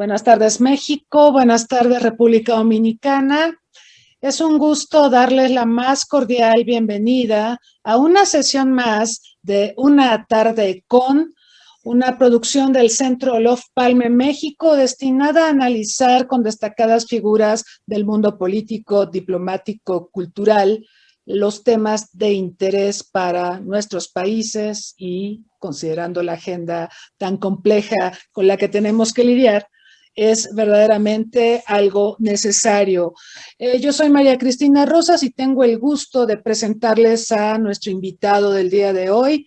Buenas tardes, México. Buenas tardes, República Dominicana. Es un gusto darles la más cordial bienvenida a una sesión más de Una Tarde con, una producción del Centro Olof Palme México destinada a analizar con destacadas figuras del mundo político, diplomático, cultural, los temas de interés para nuestros países y considerando la agenda tan compleja con la que tenemos que lidiar, es verdaderamente algo necesario. Yo soy María Cristina Rosas y tengo el gusto de presentarles a nuestro invitado del día de hoy,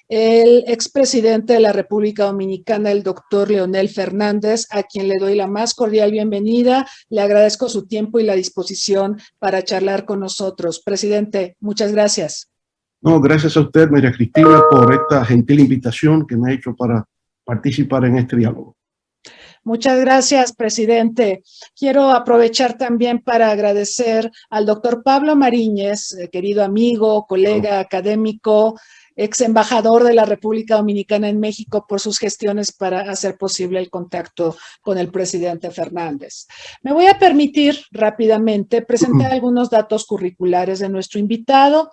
el expresidente de la República Dominicana, el doctor Leonel Fernández, a quien le doy la más cordial bienvenida. Le agradezco su tiempo y la disposición para charlar con nosotros. Presidente, muchas gracias. No, gracias a usted, María Cristina, por esta gentil invitación que me ha hecho para participar en este diálogo. Muchas gracias, presidente. Quiero aprovechar también para agradecer al doctor Pablo Mariñez, querido amigo, colega, académico, ex embajador de la República Dominicana en México, por sus gestiones para hacer posible el contacto con el presidente Fernández. Me voy a permitir rápidamente presentar algunos datos curriculares de nuestro invitado.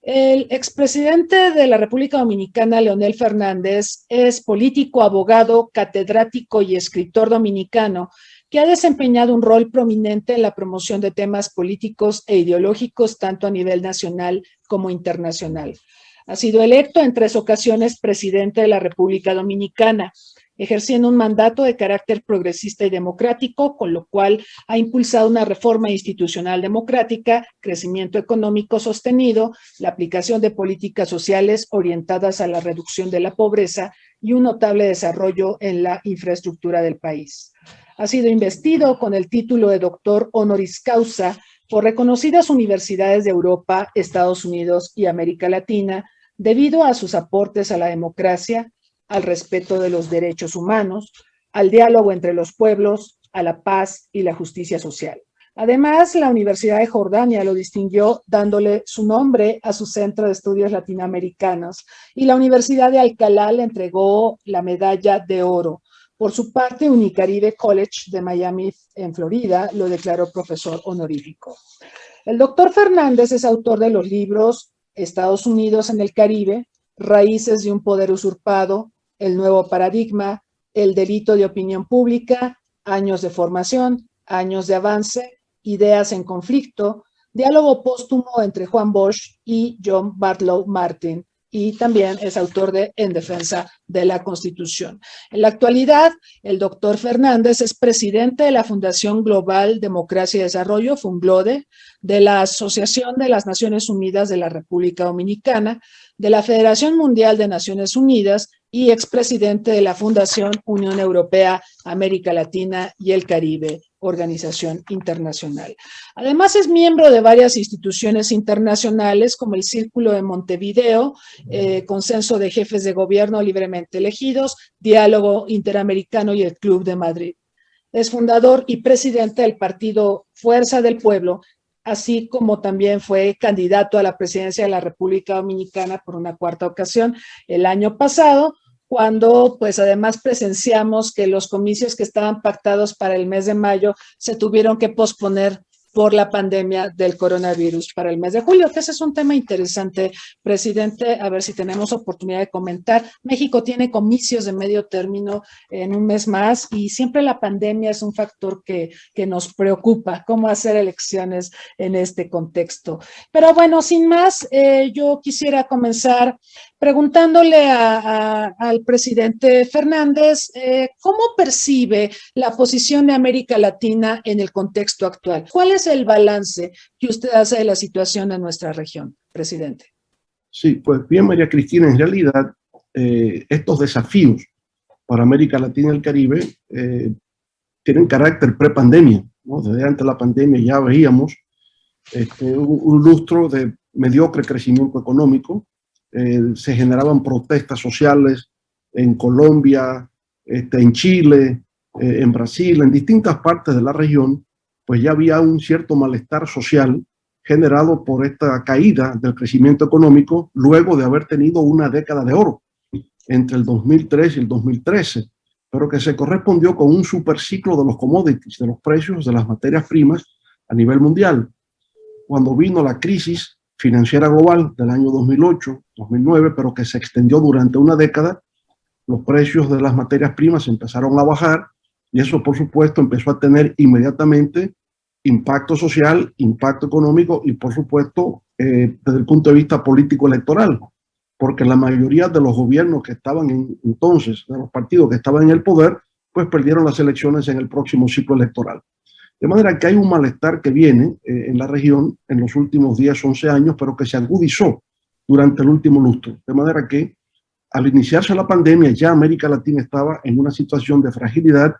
El expresidente de la República Dominicana, Leonel Fernández, es político, abogado, catedrático y escritor dominicano que ha desempeñado un rol prominente en la promoción de temas políticos e ideológicos tanto a nivel nacional como internacional. Ha sido electo en 3 ocasiones presidente de la República Dominicana, ejerciendo un mandato de carácter progresista y democrático, con lo cual ha impulsado una reforma institucional democrática, crecimiento económico sostenido, la aplicación de políticas sociales orientadas a la reducción de la pobreza y un notable desarrollo en la infraestructura del país. Ha sido investido con el título de doctor honoris causa por reconocidas universidades de Europa, Estados Unidos y América Latina, debido a sus aportes a la democracia, al respeto de los derechos humanos, al diálogo entre los pueblos, a la paz y la justicia social. Además, la Universidad de Jordania lo distinguió dándole su nombre a su Centro de Estudios Latinoamericanos y la Universidad de Alcalá le entregó la medalla de oro. Por su parte, Unicaribe College de Miami, en Florida, lo declaró profesor honorífico. El doctor Fernández es autor de los libros Estados Unidos en el Caribe, Raíces de un poder usurpado, El nuevo paradigma, El delito de opinión pública, Años de formación, Años de avance, Ideas en conflicto, Diálogo póstumo entre Juan Bosch y John Barlow Martin, y también es autor de En defensa de la Constitución. En la actualidad, el doctor Fernández es presidente de la Fundación Global Democracia y Desarrollo, FUNGLODE, de la Asociación de las Naciones Unidas de la República Dominicana, de la Federación Mundial de Naciones Unidas y expresidente de la Fundación Unión Europea, América Latina y el Caribe, organización internacional. Además, es miembro de varias instituciones internacionales como el Círculo de Montevideo, Consenso de Jefes de Gobierno libremente elegidos, Diálogo Interamericano y el Club de Madrid. Es fundador y presidente del partido Fuerza del Pueblo, así como también fue candidato a la presidencia de la República Dominicana por una 4ª ocasión el año pasado, cuando pues además presenciamos que los comicios que estaban pactados para el mes de mayo se tuvieron que posponer por la pandemia del coronavirus para el mes de julio, que ese es un tema interesante, presidente, a ver si tenemos oportunidad de comentar. México tiene comicios de medio término en un mes más y siempre la pandemia es un factor que nos preocupa, cómo hacer elecciones en este contexto. Pero bueno, sin más, yo quisiera comenzar preguntándole al presidente Fernández, ¿cómo percibe la posición de América Latina en el contexto actual? ¿Cuál es el balance que usted hace de la situación en nuestra región, presidente? Sí, pues bien, María Cristina, en realidad estos desafíos para América Latina y el Caribe tienen carácter prepandemia, ¿no? Desde antes de la pandemia ya veíamos un lustro de mediocre crecimiento económico. Se generaban protestas sociales en Colombia, en Chile, en Brasil, en distintas partes de la región, pues ya había un cierto malestar social generado por esta caída del crecimiento económico luego de haber tenido una década de oro entre el 2003 y el 2013. pero que se correspondió con un superciclo de los commodities, de los precios de las materias primas a nivel mundial. Cuando vino la crisis financiera global del año 2008-2009, pero que se extendió durante una década, los precios de las materias primas empezaron a bajar y eso, por supuesto, empezó a tener inmediatamente impacto social, impacto económico y, por supuesto, desde el punto de vista político-electoral, porque la mayoría de los gobiernos que estaban entonces, de los partidos que estaban en el poder, pues perdieron las elecciones en el próximo ciclo electoral. De manera que hay un malestar que viene en la región en los últimos 10, 11 años, pero que se agudizó durante el último lustro. De manera que al iniciarse la pandemia ya América Latina estaba en una situación de fragilidad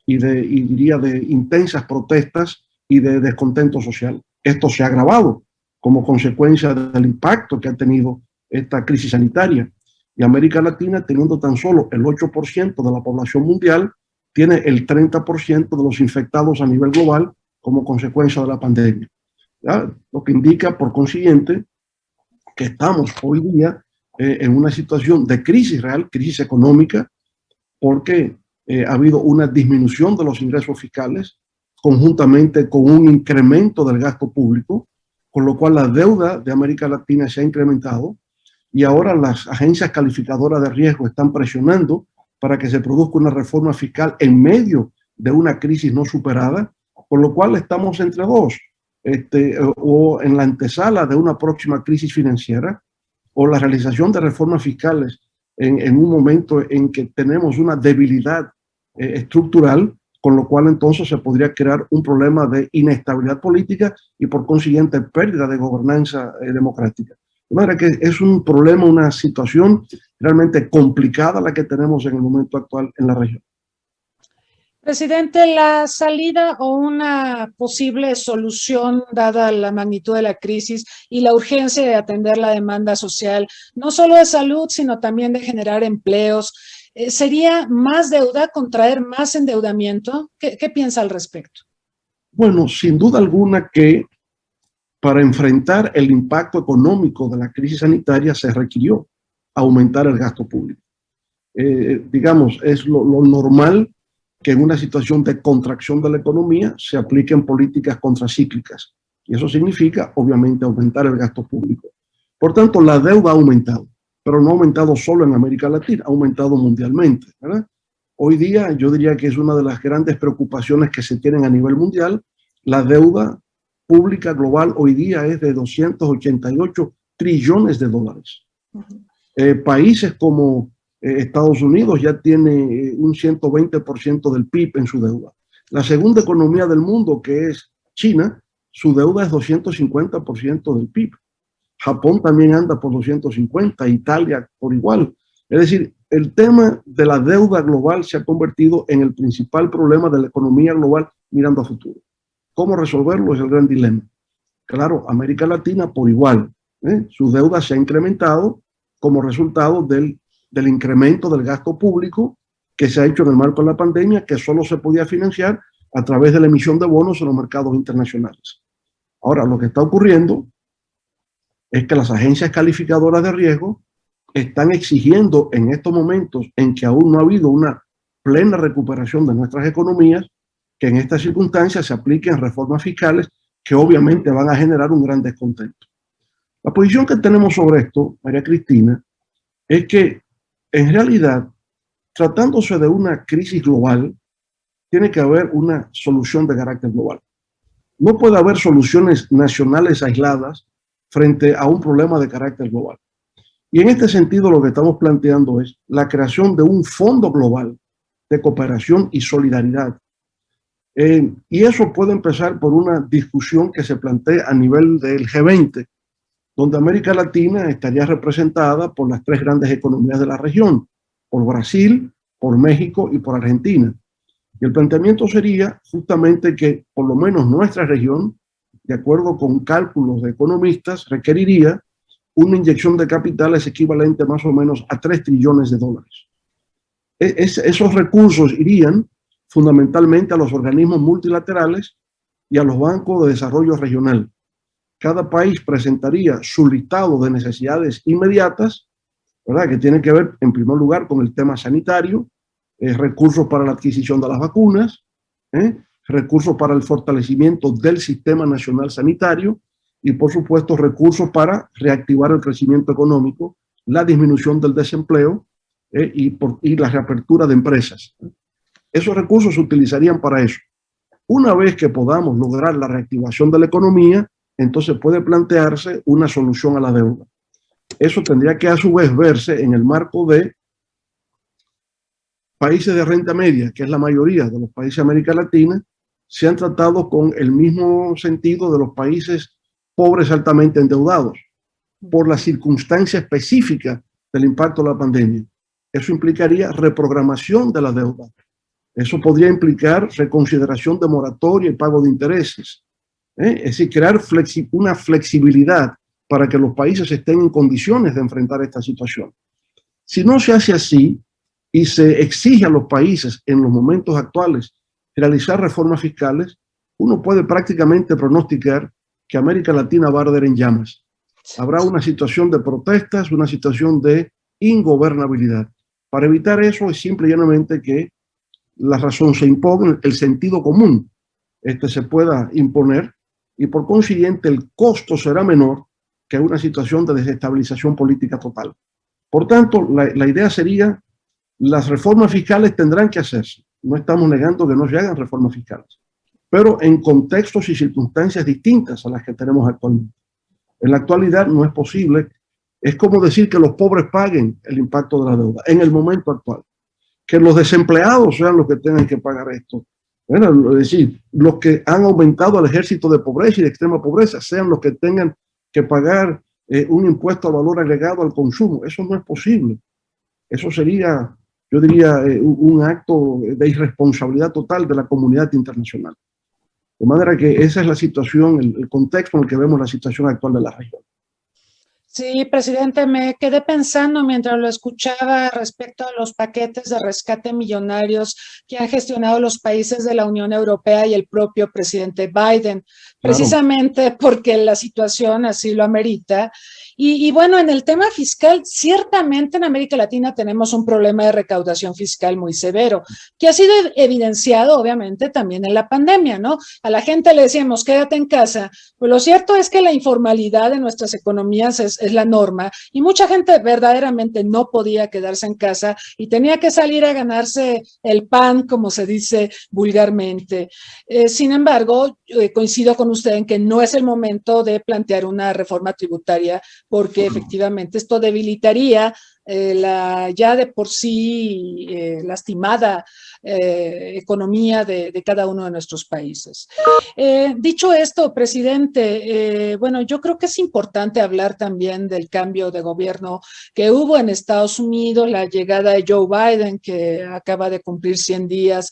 y diría de intensas protestas y de descontento social. Esto se ha agravado como consecuencia del impacto que ha tenido esta crisis sanitaria. Y América Latina, teniendo tan solo el 8% de la población mundial, tiene el 30% de los infectados a nivel global como consecuencia de la pandemia. ¿Ya? Lo que indica, por consiguiente, que estamos hoy día en una situación de crisis real, crisis económica, porque ha habido una disminución de los ingresos fiscales, conjuntamente con un incremento del gasto público, con lo cual la deuda de América Latina se ha incrementado y ahora las agencias calificadoras de riesgo están presionando para que se produzca una reforma fiscal en medio de una crisis no superada, con lo cual estamos entre dos, o en la antesala de una próxima crisis financiera, o la realización de reformas fiscales en un momento en que tenemos una debilidad estructural, con lo cual entonces se podría crear un problema de inestabilidad política y por consiguiente pérdida de gobernanza democrática. De manera que es un problema, una situación realmente complicada la que tenemos en el momento actual en la región. Presidente, la salida o una posible solución, dada la magnitud de la crisis y la urgencia de atender la demanda social, no solo de salud, sino también de generar empleos, ¿sería más deuda, contraer más endeudamiento? ¿Qué piensa al respecto? Bueno, sin duda alguna que para enfrentar el impacto económico de la crisis sanitaria se requirió aumentar el gasto público. Digamos, es lo normal que en una situación de contracción de la economía se apliquen políticas contracíclicas. Y eso significa, obviamente, aumentar el gasto público. Por tanto, la deuda ha aumentado, pero no ha aumentado solo en América Latina, ha aumentado mundialmente, ¿verdad? Hoy día yo diría que es una de las grandes preocupaciones que se tienen a nivel mundial. La deuda pública global hoy día es de 288 trillones de dólares. Países como Estados Unidos ya tiene un 120% del PIB en su deuda. La segunda economía del mundo, que es China, su deuda es 250% del PIB. Japón también anda por 250, Italia por igual. Es decir, el tema de la deuda global se ha convertido en el principal problema de la economía global mirando a futuro. ¿Cómo resolverlo? Es el gran dilema. Claro, América Latina por igual. Su deuda se ha incrementado como resultado del incremento del gasto público que se ha hecho en el marco de la pandemia, que solo se podía financiar a través de la emisión de bonos en los mercados internacionales. Ahora, lo que está ocurriendo es que las agencias calificadoras de riesgo están exigiendo en estos momentos en que aún no ha habido una plena recuperación de nuestras economías, que en estas circunstancias se apliquen reformas fiscales que obviamente van a generar un gran descontento. La posición que tenemos sobre esto, María Cristina, es que en realidad, tratándose de una crisis global, tiene que haber una solución de carácter global. No puede haber soluciones nacionales aisladas frente a un problema de carácter global. Y en este sentido lo que estamos planteando es la creación de un fondo global de cooperación y solidaridad. Y eso puede empezar por una discusión que se plantea a nivel del G20, donde América Latina estaría representada por las tres grandes economías de la región, por Brasil, por México y por Argentina. Y el planteamiento sería justamente que por lo menos nuestra región, de acuerdo con cálculos de economistas, requeriría una inyección de capitales equivalente más o menos a 3 trillones de dólares. Esos recursos irían fundamentalmente a los organismos multilaterales y a los bancos de desarrollo regional. Cada país presentaría su listado de necesidades inmediatas, ¿verdad?, que tiene que ver en primer lugar con el tema sanitario, recursos para la adquisición de las vacunas, recursos para el fortalecimiento del sistema nacional sanitario y, por supuesto, recursos para reactivar el crecimiento económico, la disminución del desempleo y la reapertura de empresas. Esos recursos se utilizarían para eso. Una vez que podamos lograr la reactivación de la economía, entonces puede plantearse una solución a la deuda. Eso tendría que a su vez verse en el marco de países de renta media, que es la mayoría de los países de América Latina, se han tratado con el mismo sentido de los países pobres altamente endeudados, por la circunstancia específica del impacto de la pandemia. Eso implicaría reprogramación de la deuda. Eso podría implicar reconsideración de moratoria y pago de intereses. Es decir, crear una flexibilidad para que los países estén en condiciones de enfrentar esta situación. Si no se hace así y se exige a los países en los momentos actuales realizar reformas fiscales, uno puede prácticamente pronosticar que América Latina va a arder en llamas. Habrá una situación de protestas, una situación de ingobernabilidad. Para evitar eso es simple y llanamente que la razón se imponga, el sentido común se pueda imponer y por consiguiente el costo será menor que una situación de desestabilización política total. Por tanto, la idea sería, las reformas fiscales tendrán que hacerse. No estamos negando que no se hagan reformas fiscales, pero en contextos y circunstancias distintas a las que tenemos actualmente. En la actualidad no es posible. Es como decir que los pobres paguen el impacto de la deuda en el momento actual. Que los desempleados sean los que tengan que pagar esto. Bueno, es decir, los que han aumentado el ejército de pobreza y de extrema pobreza sean los que tengan que pagar un impuesto al valor agregado al consumo. Eso no es posible. Eso sería, yo diría, un acto de irresponsabilidad total de la comunidad internacional. De manera que esa es la situación, el contexto en el que vemos la situación actual de la región. Sí, presidente, me quedé pensando mientras lo escuchaba respecto a los paquetes de rescate millonarios que han gestionado los países de la Unión Europea y el propio presidente Biden, precisamente porque la situación así lo amerita. Y bueno, en el tema fiscal, ciertamente en América Latina tenemos un problema de recaudación fiscal muy severo, que ha sido evidenciado obviamente también en la pandemia, ¿no? A la gente le decíamos, quédate en casa. Pues lo cierto es que la informalidad de nuestras economías es la norma y mucha gente verdaderamente no podía quedarse en casa y tenía que salir a ganarse el pan, como se dice vulgarmente. Sin embargo, coincido con usted en que no es el momento de plantear una reforma tributaria porque efectivamente esto debilitaría la ya de por sí lastimada economía de cada uno de nuestros países. Dicho esto, presidente, bueno, yo creo que es importante hablar también del cambio de gobierno que hubo en Estados Unidos, la llegada de Joe Biden, que acaba de cumplir 100 días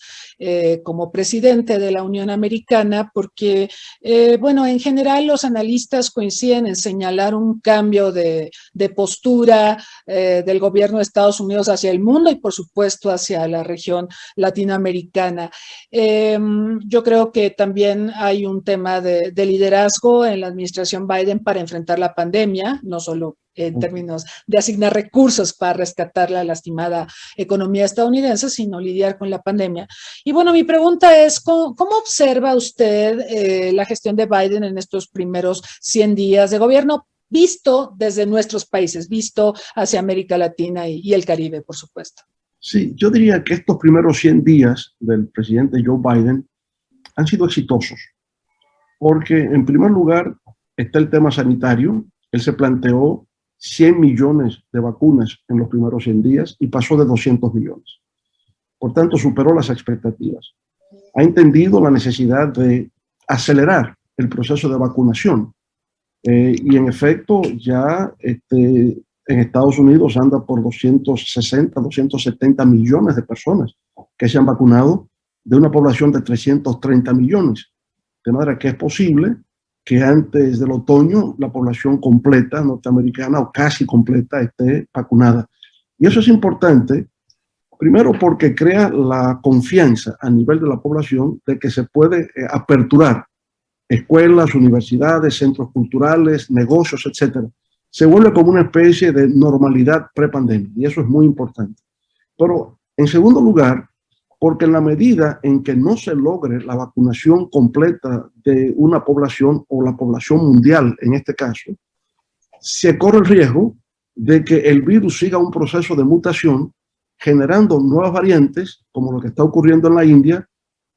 como presidente de la Unión Americana, porque, bueno, en general los analistas coinciden en señalar un cambio de postura del gobierno de Estados Unidos hacia el mundo y, por supuesto, hacia la región latinoamericana. Yo creo que también hay un tema de liderazgo en la administración Biden para enfrentar la pandemia, no solo en términos de asignar recursos para rescatar la lastimada economía estadounidense, sino lidiar con la pandemia. Y bueno, mi pregunta es, ¿cómo observa usted la gestión de Biden en estos primeros 100 días de gobierno, visto desde nuestros países, visto hacia América Latina y el Caribe, por supuesto? Sí, yo diría que estos primeros 100 días del presidente Joe Biden han sido exitosos, porque en primer lugar está el tema sanitario. Él se planteó 100 millones de vacunas en los primeros 100 días y pasó de 200 millones. Por tanto, superó las expectativas. Ha entendido la necesidad de acelerar el proceso de vacunación. Y en efecto, ya en Estados Unidos anda por 260, 270 millones de personas que se han vacunado de una población de 330 millones. De manera que es posible que antes del otoño la población completa norteamericana o casi completa esté vacunada. Y eso es importante, primero porque crea la confianza a nivel de la población de que se puede aperturar escuelas, universidades, centros culturales, negocios, etcétera. Se vuelve como una especie de normalidad prepandemia y eso es muy importante. Pero En segundo lugar, porque en la medida en que no se logre la vacunación completa de una población o la población mundial en este caso, se corre el riesgo de que el virus siga un proceso de mutación generando nuevas variantes, como lo que está ocurriendo en la India,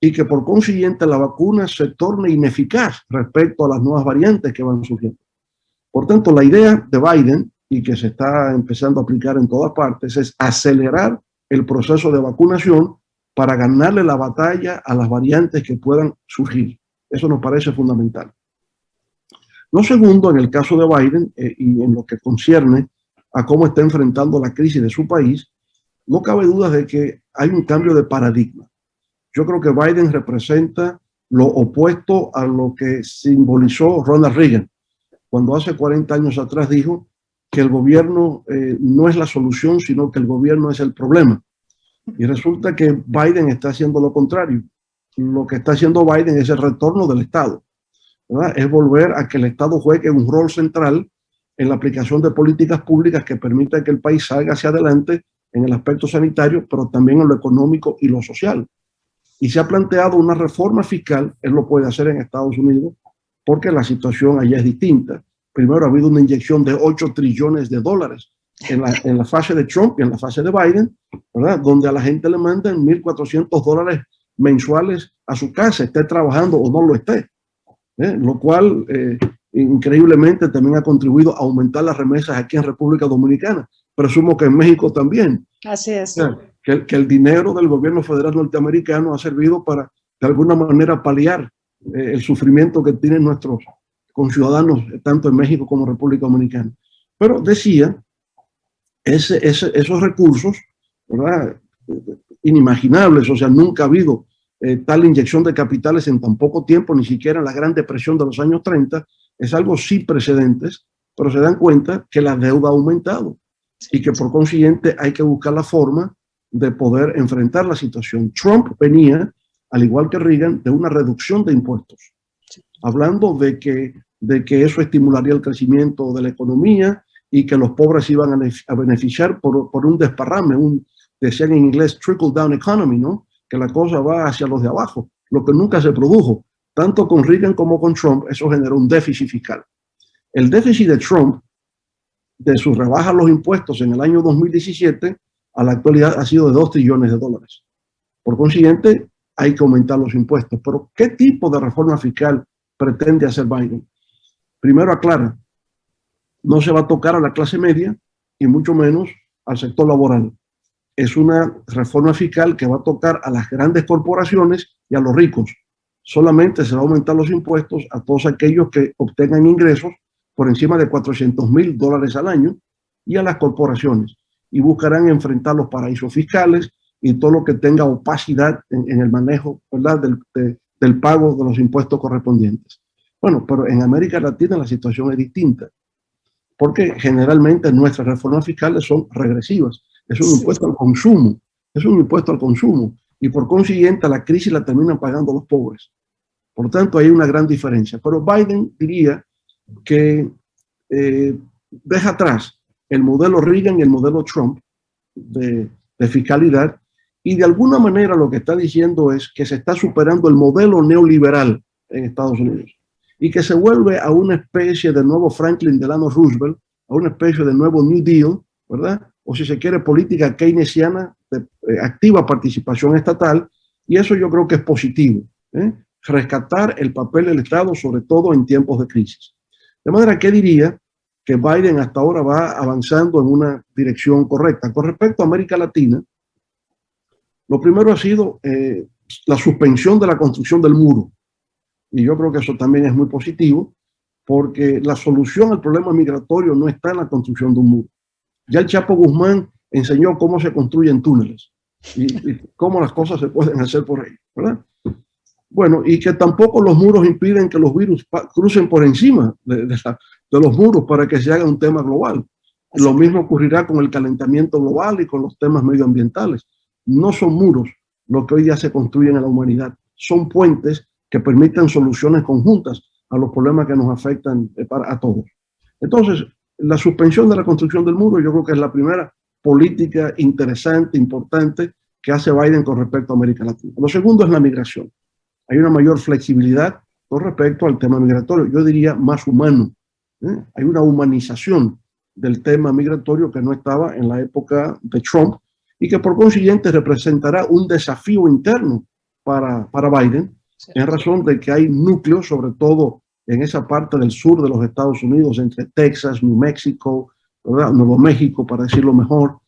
y que por consiguiente la vacuna se torne ineficaz respecto a las nuevas variantes que van surgiendo. Por tanto, la idea de Biden, y que se está empezando a aplicar en todas partes, es acelerar el proceso de vacunación para ganarle la batalla a las variantes que puedan surgir. Eso nos parece fundamental. Lo segundo, en el caso de Biden, y en lo que concierne a cómo está enfrentando la crisis de su país, no cabe duda de que hay un cambio de paradigma. Yo creo que Biden representa lo opuesto a lo que simbolizó Ronald Reagan, cuando hace 40 años atrás dijo que el gobierno no es la solución, sino que el gobierno es el problema. Y resulta que Biden está haciendo lo contrario. Lo que está haciendo Biden es el retorno del Estado, ¿verdad? Es volver a que el Estado juegue un rol central en la aplicación de políticas públicas que permitan que el país salga hacia adelante en el aspecto sanitario, pero también en lo económico y lo social. Y se ha planteado una reforma fiscal, él lo puede hacer en Estados Unidos, porque la situación allá es distinta. Primero ha habido una inyección de 8 trillones de dólares en la fase de Trump y en la fase de Biden, ¿verdad? Donde a la gente le mandan $1,400 mensuales a su casa, esté trabajando o no lo esté. Lo cual increíblemente también ha contribuido a aumentar las remesas aquí en República Dominicana. Presumo que en México también. Así es. O sea, que el dinero del gobierno federal norteamericano ha servido para, de alguna manera, paliar el sufrimiento que tienen nuestros conciudadanos, tanto en México como en República Dominicana. Pero decía, esos recursos, ¿verdad? Inimaginables, o sea, nunca ha habido tal inyección de capitales en tan poco tiempo, ni siquiera en la Gran Depresión de los años 30, es algo sin precedentes, pero se dan cuenta que la deuda ha aumentado y que por consiguiente hay que buscar la forma de poder enfrentar la situación. Trump venía, al igual que Reagan, de una reducción de impuestos, hablando de que eso estimularía el crecimiento de la economía y que los pobres iban a beneficiar por un desparrame, decían en inglés trickle down economy, ¿no? Que la cosa va hacia los de abajo, lo que nunca se produjo. Tanto con Reagan como con Trump, eso generó un déficit fiscal. El déficit de Trump, de su rebaja a los impuestos en el año 2017, a la actualidad ha sido de 2 trillones de dólares. Por consiguiente, hay que aumentar los impuestos. Pero, ¿qué tipo de reforma fiscal pretende hacer Biden? Primero aclara, no se va a tocar a la clase media y mucho menos al sector laboral. Es una reforma fiscal que va a tocar a las grandes corporaciones y a los ricos. Solamente se va a aumentar los impuestos a todos aquellos que obtengan ingresos por encima de $400,000 al año y a las corporaciones. Y buscarán enfrentar los paraísos fiscales y todo lo que tenga opacidad en el manejo, ¿verdad? del pago de los impuestos correspondientes. Bueno, pero en América Latina la situación es distinta, porque generalmente nuestras reformas fiscales son regresivas. Es un impuesto al consumo, es un impuesto al consumo, y por consiguiente la crisis la terminan pagando los pobres. Por tanto, hay una gran diferencia. Pero Biden diría que deja atrás el modelo Reagan y el modelo Trump de fiscalidad, y de alguna manera lo que está diciendo es que se está superando el modelo neoliberal en Estados Unidos y que se vuelve a una especie de nuevo Franklin Delano Roosevelt, a una especie de nuevo New Deal, ¿verdad? O si se quiere, política keynesiana de activa participación estatal, y eso yo creo que es positivo, rescatar el papel del Estado, sobre todo en tiempos de crisis. De manera que diría que Biden hasta ahora va avanzando en una dirección correcta. Con respecto a América Latina, lo primero ha sido la suspensión de la construcción del muro, y yo creo que eso también es muy positivo, porque la solución al problema migratorio no está en la construcción de un muro. Ya el Chapo Guzmán enseñó cómo se construyen túneles y cómo las cosas se pueden hacer por ahí, ¿verdad? Bueno, y que tampoco los muros impiden que los virus crucen por encima de los muros para que se haga un tema global. Lo mismo ocurrirá con el calentamiento global y con los temas medioambientales. No son muros lo que hoy día se construyen en la humanidad, son puentes que permiten soluciones conjuntas a los problemas que nos afectan a todos. Entonces, la suspensión de la construcción del muro yo creo que es la primera política interesante, importante, que hace Biden con respecto a América Latina. Lo segundo es la migración. Hay una mayor flexibilidad con respecto al tema migratorio, yo diría más humano. Hay una humanización del tema migratorio que no estaba en la época de Trump y que por consiguiente representará un desafío interno para Biden, en razón de que hay núcleos, sobre todo en esa parte del sur de los Estados Unidos, entre Texas, New Mexico, ¿verdad? Nuevo México, para decirlo mejor,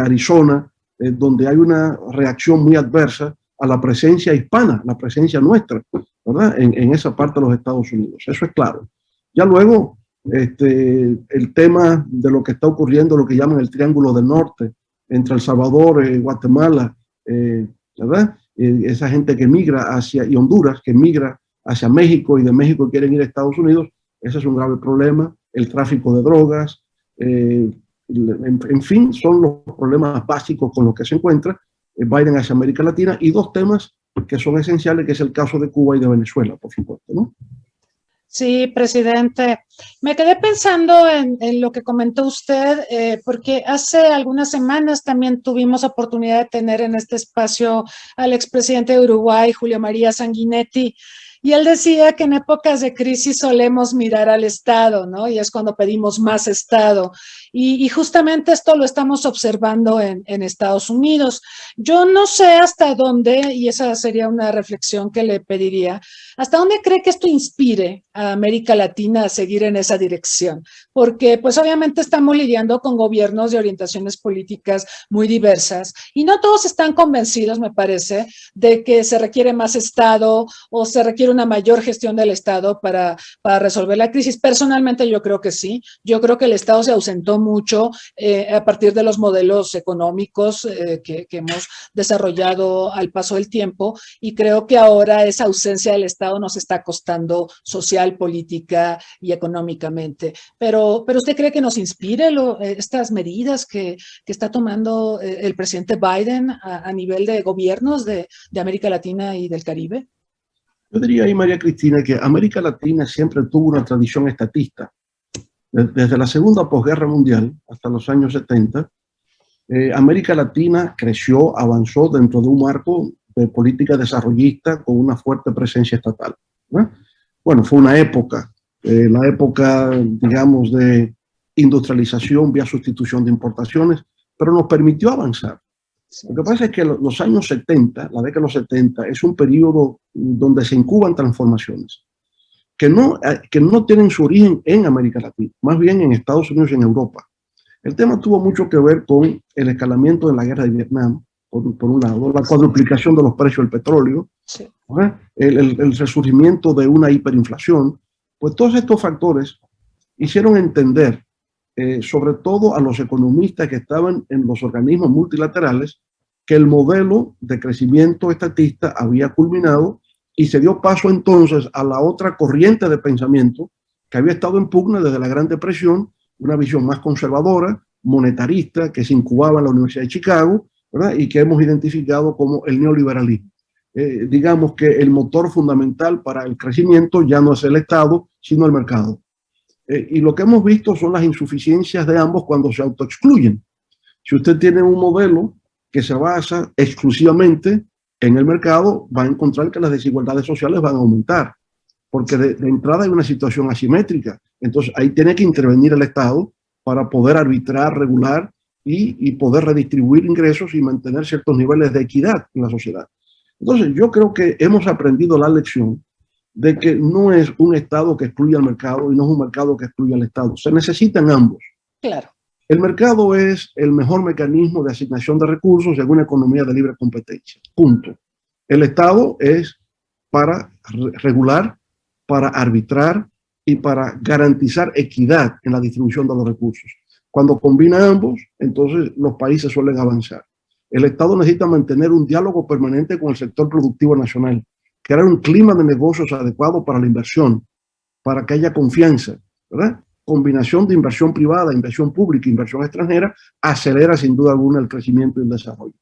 Arizona, donde hay una reacción muy adversa a la presencia hispana, la presencia nuestra, ¿verdad? En esa parte de los Estados Unidos. Eso es claro. Ya luego, el tema de lo que está ocurriendo, lo que llaman el Triángulo del Norte, entre El Salvador, Guatemala, ¿verdad? Esa gente que migra hacia, y Honduras, que migra hacia México y de México quieren ir a Estados Unidos, ese es un grave problema. El tráfico de drogas, en fin, son los problemas básicos con los que se encuentra Biden hacia América Latina, y dos temas que son esenciales, que es el caso de Cuba y de Venezuela, por supuesto, ¿no? Sí, presidente. Me quedé pensando en lo que comentó usted, porque hace algunas semanas también tuvimos oportunidad de tener en este espacio al expresidente de Uruguay, Julio María Sanguinetti, y él decía que en épocas de crisis solemos mirar al Estado, ¿no? Y es cuando pedimos más Estado. Y justamente esto lo estamos observando en Estados Unidos. Yo no sé hasta dónde, y esa sería una reflexión que le pediría, ¿hasta dónde cree que esto inspire a América Latina a seguir en esa dirección? Porque pues obviamente estamos lidiando con gobiernos de orientaciones políticas muy diversas y no todos están convencidos, me parece, de que se requiere más Estado o se requiere una mayor gestión del Estado para resolver la crisis. Personalmente yo creo que sí. Yo creo que el Estado se ausentó mucho a partir de los modelos económicos que hemos desarrollado al paso del tiempo, y creo que ahora esa ausencia del Estado nos está costando social, política y económicamente. Pero ¿usted cree que nos inspire estas medidas que está tomando el presidente Biden a nivel de gobiernos de América Latina y del Caribe? Yo diría ahí, María Cristina, que América Latina siempre tuvo una tradición estatista. Desde la segunda posguerra mundial hasta los años 70, América Latina creció, avanzó dentro de un marco de política desarrollista con una fuerte presencia estatal, ¿no? Bueno, fue una época, la época, digamos, de industrialización vía sustitución de importaciones, pero nos permitió avanzar. Lo que pasa es que los años 70, la década de los 70, es un periodo donde se incuban transformaciones que no tienen su origen en América Latina, más bien en Estados Unidos y en Europa. El tema tuvo mucho que ver con el escalamiento de la guerra de Vietnam, por un lado, la cuadruplicación de los precios del petróleo, sí, el resurgimiento de una hiperinflación. Pues todos estos factores hicieron entender, sobre todo a los economistas que estaban en los organismos multilaterales, que el modelo de crecimiento estatista había culminado, y se dio paso entonces a la otra corriente de pensamiento que había estado en pugna desde la Gran Depresión, una visión más conservadora, monetarista, que se incubaba en la Universidad de Chicago, ¿verdad? Y que hemos identificado como el neoliberalismo. Digamos que el motor fundamental para el crecimiento ya no es el Estado, sino el mercado. Y lo que hemos visto son las insuficiencias de ambos cuando se autoexcluyen. Si usted tiene un modelo que se basa exclusivamente en el mercado, va a encontrar que las desigualdades sociales van a aumentar, porque de entrada hay una situación asimétrica. Entonces ahí tiene que intervenir el Estado para poder arbitrar, regular y poder redistribuir ingresos y mantener ciertos niveles de equidad en la sociedad. Entonces yo creo que hemos aprendido la lección de que no es un Estado que excluya al mercado y no es un mercado que excluya al Estado. Se necesitan ambos. Claro. El mercado es el mejor mecanismo de asignación de recursos en una economía de libre competencia. Punto. El Estado es para regular, para arbitrar y para garantizar equidad en la distribución de los recursos. Cuando combina ambos, entonces los países suelen avanzar. El Estado necesita mantener un diálogo permanente con el sector productivo nacional, crear un clima de negocios adecuado para la inversión, para que haya confianza, ¿verdad? Combinación de inversión privada, inversión pública, inversión extranjera, acelera sin duda alguna el crecimiento y el desarrollo.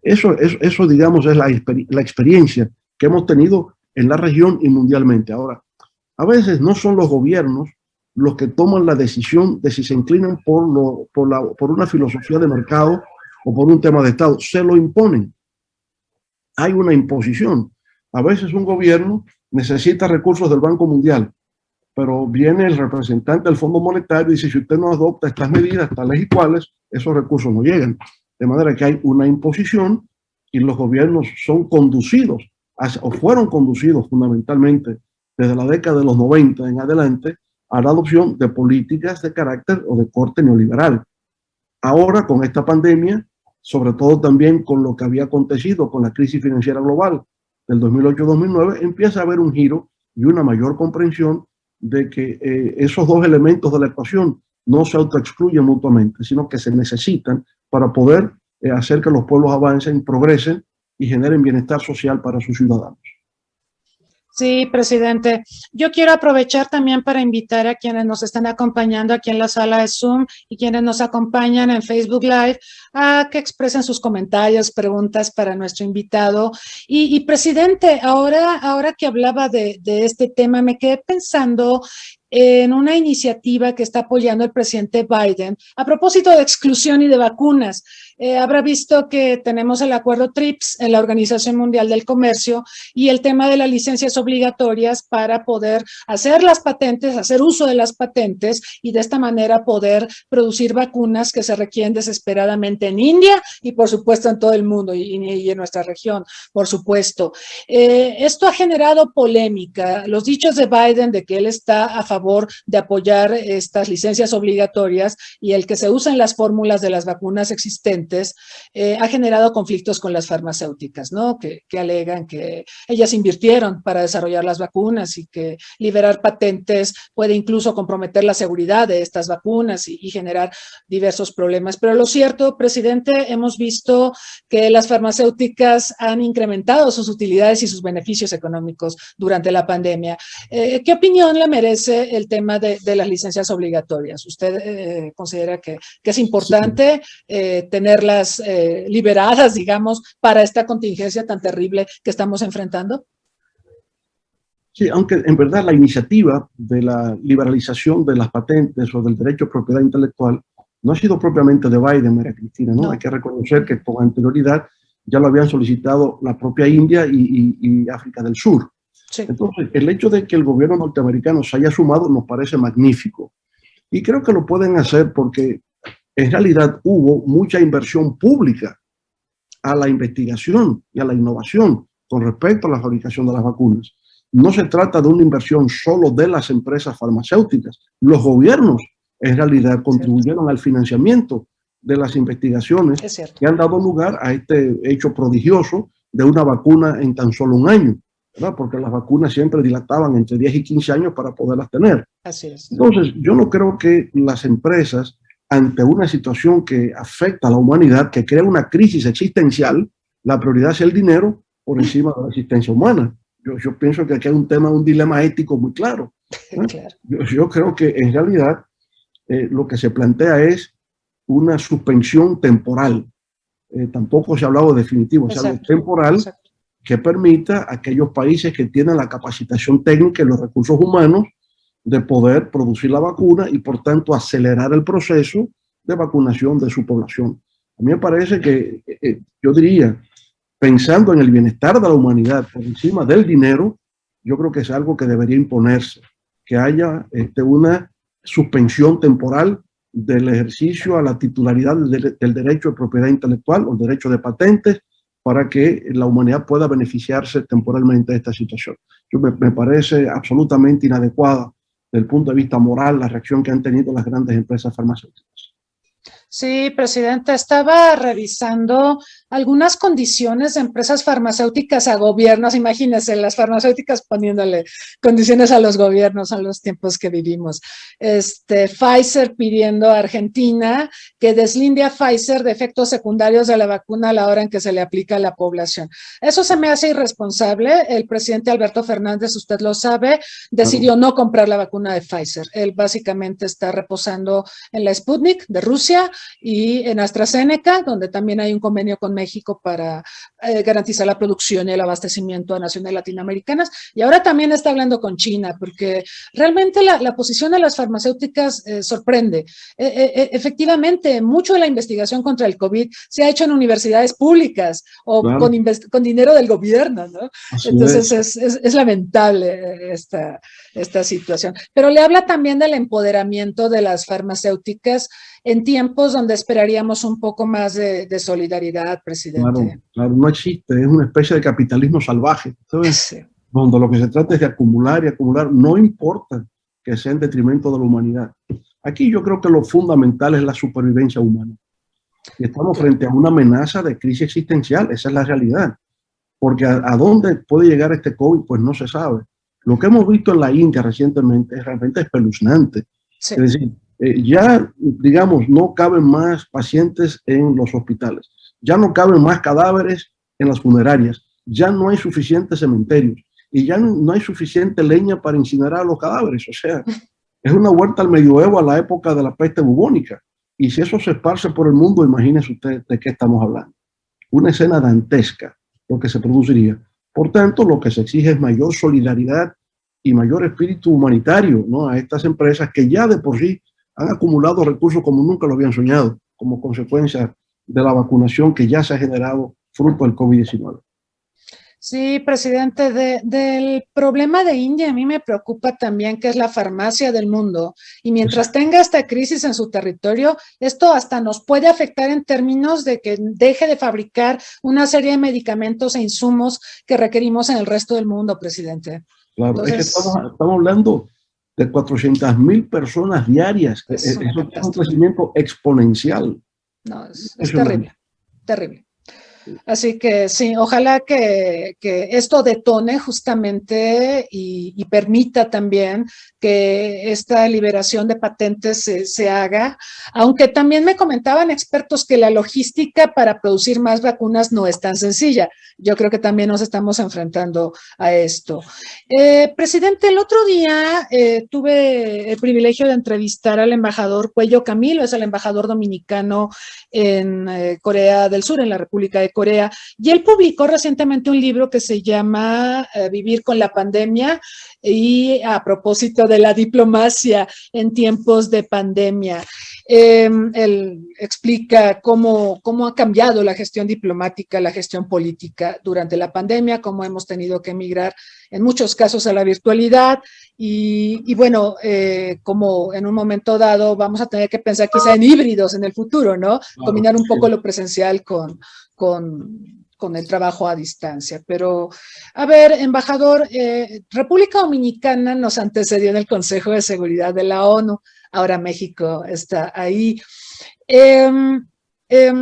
Eso digamos, es la experiencia que hemos tenido en la región y mundialmente. Ahora, a veces no son los gobiernos los que toman la decisión de si se inclinan por una filosofía de mercado o por un tema de Estado, se lo imponen. Hay una imposición. A veces un gobierno necesita recursos del Banco Mundial, pero viene el representante del Fondo Monetario y dice, si usted no adopta estas medidas, tales y cuales, esos recursos no llegan. De manera que hay una imposición y los gobiernos son conducidos, o fueron conducidos fundamentalmente desde la década de los 90 en adelante, a la adopción de políticas de carácter o de corte neoliberal. Ahora, con esta pandemia, sobre todo también con lo que había acontecido con la crisis financiera global del 2008-2009, empieza a haber un giro y una mayor comprensión de que esos dos elementos de la ecuación no se autoexcluyen mutuamente, sino que se necesitan para poder hacer que los pueblos avancen, progresen y generen bienestar social para sus ciudadanos. Sí, presidente. Yo quiero aprovechar también para invitar a quienes nos están acompañando aquí en la sala de Zoom y quienes nos acompañan en Facebook Live a que expresen sus comentarios, preguntas para nuestro invitado. Y presidente, ahora que hablaba de este tema, me quedé pensando en una iniciativa que está apoyando el presidente Biden a propósito de exclusión y de vacunas. Habrá visto que tenemos el acuerdo TRIPS en la Organización Mundial del Comercio y el tema de las licencias obligatorias para poder hacer las patentes, hacer uso de las patentes y de esta manera poder producir vacunas que se requieren desesperadamente en India y por supuesto en todo el mundo y en nuestra región, por supuesto. Esto ha generado polémica. Los dichos de Biden de que él está a favor de apoyar estas licencias obligatorias y el que se usen las fórmulas de las vacunas existentes ha generado conflictos con las farmacéuticas, ¿no? Que alegan que ellas invirtieron para desarrollar las vacunas y que liberar patentes puede incluso comprometer la seguridad de estas vacunas y generar diversos problemas. Pero lo cierto, presidente, hemos visto que las farmacéuticas han incrementado sus utilidades y sus beneficios económicos durante la pandemia. ¿Qué opinión le merece el tema de las licencias obligatorias? ¿Usted considera que es importante tenerlas liberadas, digamos, para esta contingencia tan terrible que estamos enfrentando? Sí, aunque en verdad la iniciativa de la liberalización de las patentes o del derecho a propiedad intelectual no ha sido propiamente de Biden, María Cristina, ¿no? Hay que reconocer que con anterioridad ya lo habían solicitado la propia India y África del Sur. Sí. Entonces, el hecho de que el gobierno norteamericano se haya sumado nos parece magnífico. Y creo que lo pueden hacer porque en realidad hubo mucha inversión pública a la investigación y a la innovación con respecto a la fabricación de las vacunas. No se trata de una inversión solo de las empresas farmacéuticas. Los gobiernos en realidad contribuyeron al financiamiento de las investigaciones que han dado lugar a este hecho prodigioso de una vacuna en tan solo un año, ¿verdad? Porque las vacunas siempre dilataban entre 10 y 15 años para poderlas tener. Así es. Entonces, yo no creo que las empresas, ante una situación que afecta a la humanidad, que crea una crisis existencial, la prioridad es el dinero por encima de la existencia humana. Yo pienso que aquí hay un dilema ético muy claro. Claro. Yo creo que en realidad lo que se plantea es una suspensión temporal. Tampoco se ha hablado de definitivo, se habla de temporal, que permita a aquellos países que tienen la capacitación técnica y los recursos humanos de poder producir la vacuna y por tanto acelerar el proceso de vacunación de su población. A mí me parece que, yo diría, pensando en el bienestar de la humanidad por encima del dinero, yo creo que es algo que debería imponerse, que haya una suspensión temporal del ejercicio a la titularidad del derecho de propiedad intelectual o el derecho de patentes para que la humanidad pueda beneficiarse temporalmente de esta situación. Me parece absolutamente inadecuada desde el punto de vista moral la reacción que han tenido las grandes empresas farmacéuticas. Sí, presidente, estaba revisando algunas condiciones de empresas farmacéuticas a gobiernos. Imagínense, las farmacéuticas poniéndole condiciones a los gobiernos en los tiempos que vivimos. Pfizer pidiendo a Argentina que deslinde a Pfizer de efectos secundarios de la vacuna a la hora en que se le aplica a la población. Eso se me hace irresponsable. El presidente Alberto Fernández, usted lo sabe, decidió no comprar la vacuna de Pfizer. Él básicamente está reposando en la Sputnik de Rusia y en AstraZeneca, donde también hay un convenio con México para garantizar la producción y el abastecimiento a naciones latinoamericanas. Y ahora también está hablando con China, porque realmente la posición de las farmacéuticas sorprende. Efectivamente, mucho de la investigación contra el COVID se ha hecho en universidades públicas o Claro, con dinero del gobierno, ¿no? así Entonces es. es lamentable esta situación. Pero le habla también del empoderamiento de las farmacéuticas en tiempos donde esperaríamos un poco más de solidaridad, Claro, presidente. claro, no existe, es una especie de capitalismo salvaje, ¿sabes? Sí, Donde lo que se trata es de acumular y acumular, no importa que sea en detrimento de la humanidad. Aquí yo creo que lo fundamental es la supervivencia humana. Y estamos claro. frente a una amenaza de crisis existencial, esa es la realidad. Porque a dónde puede llegar este COVID, pues no se sabe. Lo que hemos visto en la India recientemente es realmente espeluznante. Sí. Es decir, ya, digamos, no caben más pacientes en los hospitales, ya no caben más cadáveres en las funerarias, ya no hay suficientes cementerios y ya no hay suficiente leña para incinerar los cadáveres. O sea, es una vuelta al medioevo, a la época de la peste bubónica. Y si eso se esparce por el mundo, imagínese usted de qué estamos hablando. Una escena dantesca lo que se produciría. Por tanto, lo que se exige es mayor solidaridad y mayor espíritu humanitario, ¿no?, a estas empresas que ya de por sí han acumulado recursos como nunca lo habían soñado, como consecuencia de la vacunación que ya se ha generado fruto del COVID-19. Sí, presidente, del problema de India a mí me preocupa también que es la farmacia del mundo y mientras Exacto. tenga esta crisis en su territorio, esto hasta nos puede afectar en términos de que deje de fabricar una serie de medicamentos e insumos que requerimos en el resto del mundo, presidente. Claro, es que Entonces, estamos hablando de 400.000 personas diarias. es una Eso tiene un catástrofe. crecimiento exponencial. No, es Impresionante. terrible, terrible. Así que sí, ojalá que esto detone justamente y permita también que esta liberación de patentes se haga, aunque también me comentaban expertos que la logística para producir más vacunas no es tan sencilla. Yo creo que también nos estamos enfrentando a esto. Presidente, el otro día tuve el privilegio de entrevistar al embajador Cuello Camilo, es el embajador dominicano en Corea del Sur, en la República de Corea, y él publicó recientemente un libro que se llama Vivir con la pandemia, y a propósito de la diplomacia en tiempos de pandemia. Él explica cómo ha cambiado la gestión diplomática, la gestión política durante la pandemia, cómo hemos tenido que emigrar en muchos casos a la virtualidad y bueno, como en un momento dado vamos a tener que pensar quizá en híbridos en el futuro, ¿no? Claro, Combinar un poco sí. lo presencial con el trabajo a distancia. Pero, a ver, embajador, República Dominicana nos antecedió en el Consejo de Seguridad de la ONU, ahora México está ahí. Eh, eh,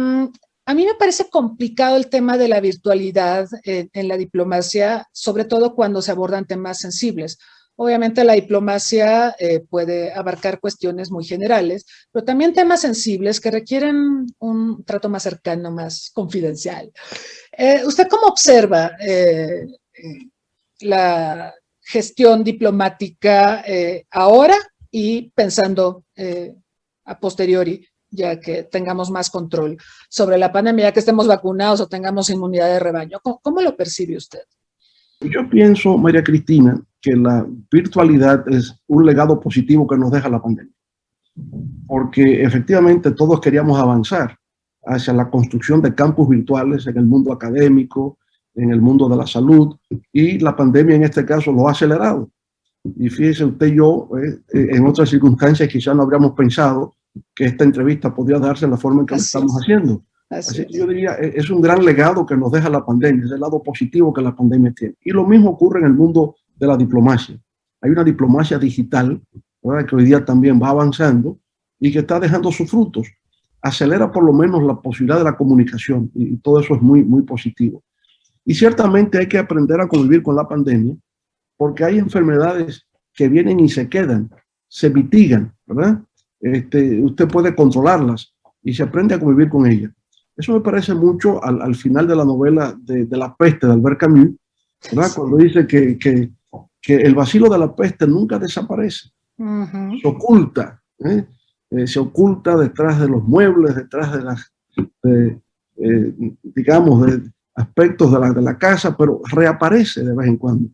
a mí me parece complicado el tema de la virtualidad en la diplomacia, sobre todo cuando se abordan temas sensibles. Obviamente la diplomacia puede abarcar cuestiones muy generales, pero también temas sensibles que requieren un trato más cercano, más confidencial. ¿Usted cómo observa la gestión diplomática ahora y pensando a posteriori, ya que tengamos más control sobre la pandemia, ya que estemos vacunados o tengamos inmunidad de rebaño? ¿Cómo lo percibe usted? Yo pienso, María Cristina, que la virtualidad es un legado positivo que nos deja la pandemia, porque efectivamente todos queríamos avanzar hacia la construcción de campus virtuales en el mundo académico, en el mundo de la salud, y la pandemia en este caso lo ha acelerado. Y fíjese usted y yo, en otras circunstancias quizás no habríamos pensado que esta entrevista podría darse en la forma en que lo Así estamos es, haciendo. así Así que yo es. diría, es un gran legado que nos deja la pandemia, es el lado positivo que la pandemia tiene. Y lo mismo ocurre en el mundo de la diplomacia. Hay una diplomacia digital, ¿verdad?, que hoy día también va avanzando y que está dejando sus frutos. Acelera por lo menos la posibilidad de la comunicación y todo eso es muy, muy positivo. Y ciertamente hay que aprender a convivir con la pandemia porque hay enfermedades que vienen y se quedan, se mitigan, ¿verdad? Usted puede controlarlas y se aprende a convivir con ellas. Eso me parece mucho al final de la novela de La Peste de Albert Camus, ¿verdad? Sí. Cuando dice que el bacilo de la peste nunca desaparece, Uh-huh. se oculta, ¿eh? Se oculta detrás de los muebles, detrás de digamos, de aspectos de la casa, pero reaparece de vez en cuando.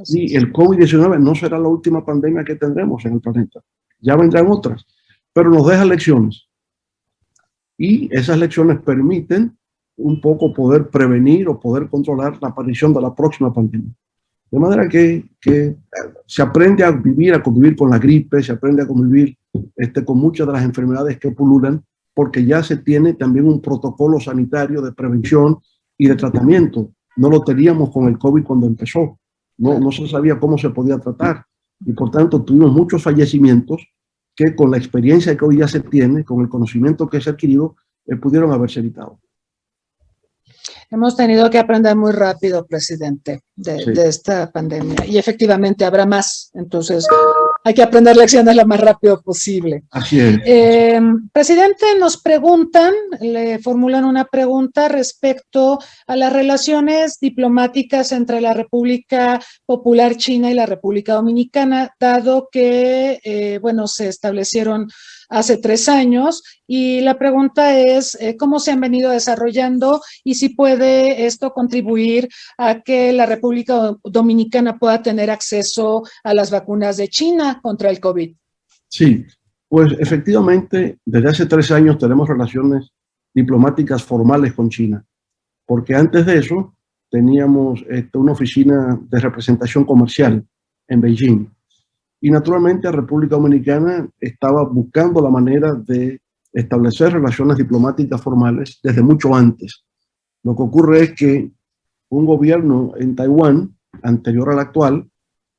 Y el COVID-19 no será la última pandemia que tendremos en el planeta. Ya vendrán otras, pero nos deja lecciones. Y esas lecciones permiten un poco poder prevenir o poder controlar la aparición de la próxima pandemia. De manera que se aprende a vivir, a convivir con la gripe, se aprende a convivir con muchas de las enfermedades que pululan, porque ya se tiene también un protocolo sanitario de prevención y de tratamiento. No lo teníamos con el COVID cuando empezó. No se sabía cómo se podía tratar. Y por tanto tuvimos muchos fallecimientos que con la experiencia que hoy ya se tiene, con el conocimiento que se ha adquirido, pudieron haberse evitado. Hemos tenido que aprender muy rápido, presidente, de esta pandemia. Y efectivamente habrá más. Entonces, hay que aprender lecciones lo más rápido posible. Así es. Presidente, nos preguntan, le formulan una pregunta respecto a las relaciones diplomáticas entre la República Popular China y la República Dominicana, dado que, bueno, se establecieron hace 3 años, y la pregunta es cómo se han venido desarrollando y si puede esto contribuir a que la República Dominicana pueda tener acceso a las vacunas de China contra el COVID. Sí, pues efectivamente, desde hace 3 años tenemos relaciones diplomáticas formales con China, porque antes de eso teníamos una oficina de representación comercial en Beijing. Y naturalmente la República Dominicana estaba buscando la manera de establecer relaciones diplomáticas formales desde mucho antes. Lo que ocurre es que un gobierno en Taiwán, anterior al actual,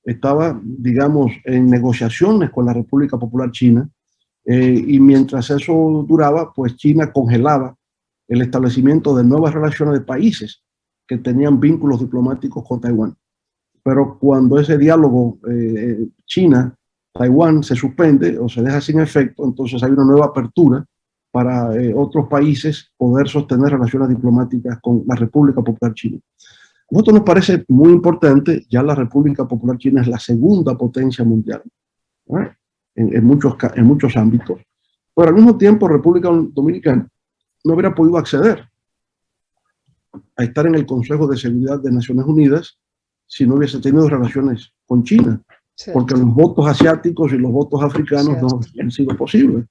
estaba, digamos, en negociaciones con la República Popular China, y mientras eso duraba, pues China congelaba el establecimiento de nuevas relaciones de países que tenían vínculos diplomáticos con Taiwán. Pero cuando ese diálogo China-Taiwán se suspende o se deja sin efecto, entonces hay una nueva apertura para otros países poder sostener relaciones diplomáticas con la República Popular China. A nosotros nos parece muy importante, ya la República Popular China es la segunda potencia mundial, ¿eh? en muchos ámbitos, pero al mismo tiempo República Dominicana no hubiera podido acceder a estar en el Consejo de Seguridad de Naciones Unidas si no hubiese tenido relaciones con China, porque los votos asiáticos y los votos africanos no han sido posibles.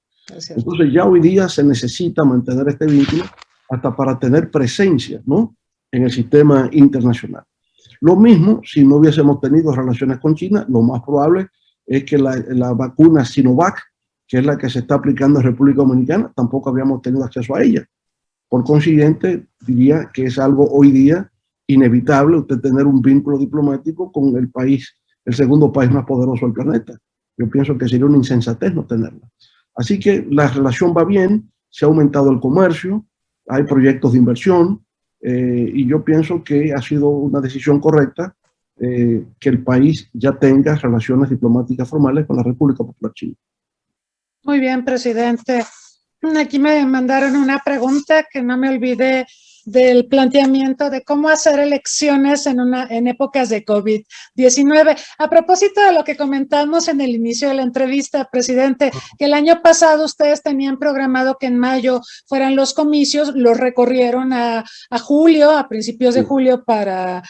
Entonces ya hoy día se necesita mantener este vínculo hasta para tener presencia, ¿no?, en el sistema internacional. Lo mismo, si no hubiésemos tenido relaciones con China, lo más probable es que la vacuna Sinovac, que es la que se está aplicando en República Dominicana, tampoco habríamos tenido acceso a ella. Por consiguiente, diría que es algo hoy día inevitable usted tener un vínculo diplomático con el país, el segundo país más poderoso del planeta. Yo pienso que sería una insensatez no tenerla. Así que la relación va bien, se ha aumentado el comercio, hay proyectos de inversión, y yo pienso que ha sido una decisión correcta que el país ya tenga relaciones diplomáticas formales con la República Popular China. Muy bien, presidente. Aquí me mandaron una pregunta que no me olvidé del planteamiento de cómo hacer elecciones en épocas de COVID-19. A propósito de lo que comentamos en el inicio de la entrevista, presidente, que el año pasado ustedes tenían programado que en mayo fueran los comicios, los recorrieron a julio, a principios de julio, para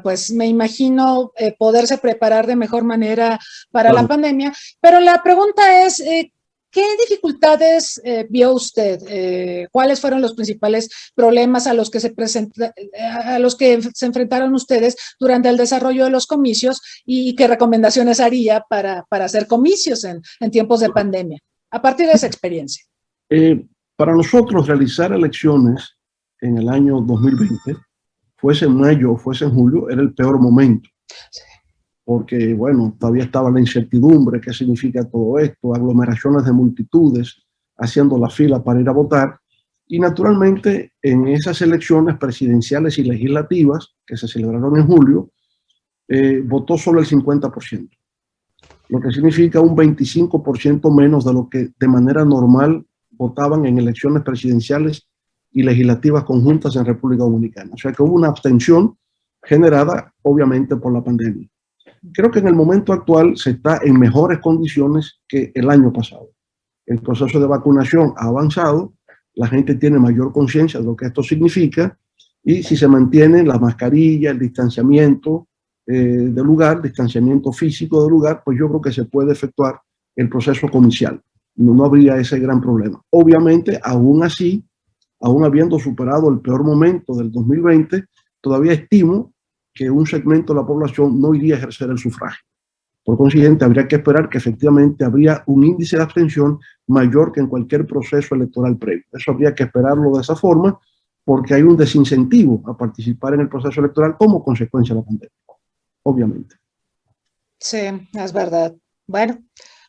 pues me imagino poderse preparar de mejor manera para la pandemia. Pero la pregunta es, ¿qué dificultades vio usted? ¿Cuáles fueron los principales problemas a los que se enfrentaron ustedes durante el desarrollo de los comicios y qué recomendaciones haría para hacer comicios en tiempos de pandemia, a partir de esa experiencia? Para nosotros realizar elecciones en el año 2020, fuese en mayo o fuese en julio, era el peor momento. Sí. Porque, bueno, todavía estaba la incertidumbre, qué significa todo esto, aglomeraciones de multitudes haciendo la fila para ir a votar. Y naturalmente, en esas elecciones presidenciales y legislativas que se celebraron en julio, votó solo el 50%, lo que significa un 25% menos de lo que de manera normal votaban en elecciones presidenciales y legislativas conjuntas en República Dominicana. O sea que hubo una abstención generada, obviamente, por la pandemia. Creo que en el momento actual se está en mejores condiciones que el año pasado. El proceso de vacunación ha avanzado la gente tiene mayor conciencia de lo que esto significa, y si se mantiene la mascarilla, el distanciamiento del lugar, distanciamiento físico del lugar, pues yo creo que se puede efectuar el proceso comercial. No habría ese gran problema. Obviamente, aún así, aún habiendo superado el peor momento del 2020, todavía estimo que un segmento de la población no iría a ejercer el sufragio. Por consiguiente, habría que esperar que efectivamente habría un índice de abstención mayor que en cualquier proceso electoral previo. Eso habría que esperarlo de esa forma, porque hay un desincentivo a participar en el proceso electoral como consecuencia de la pandemia, obviamente. Sí, es verdad. Bueno,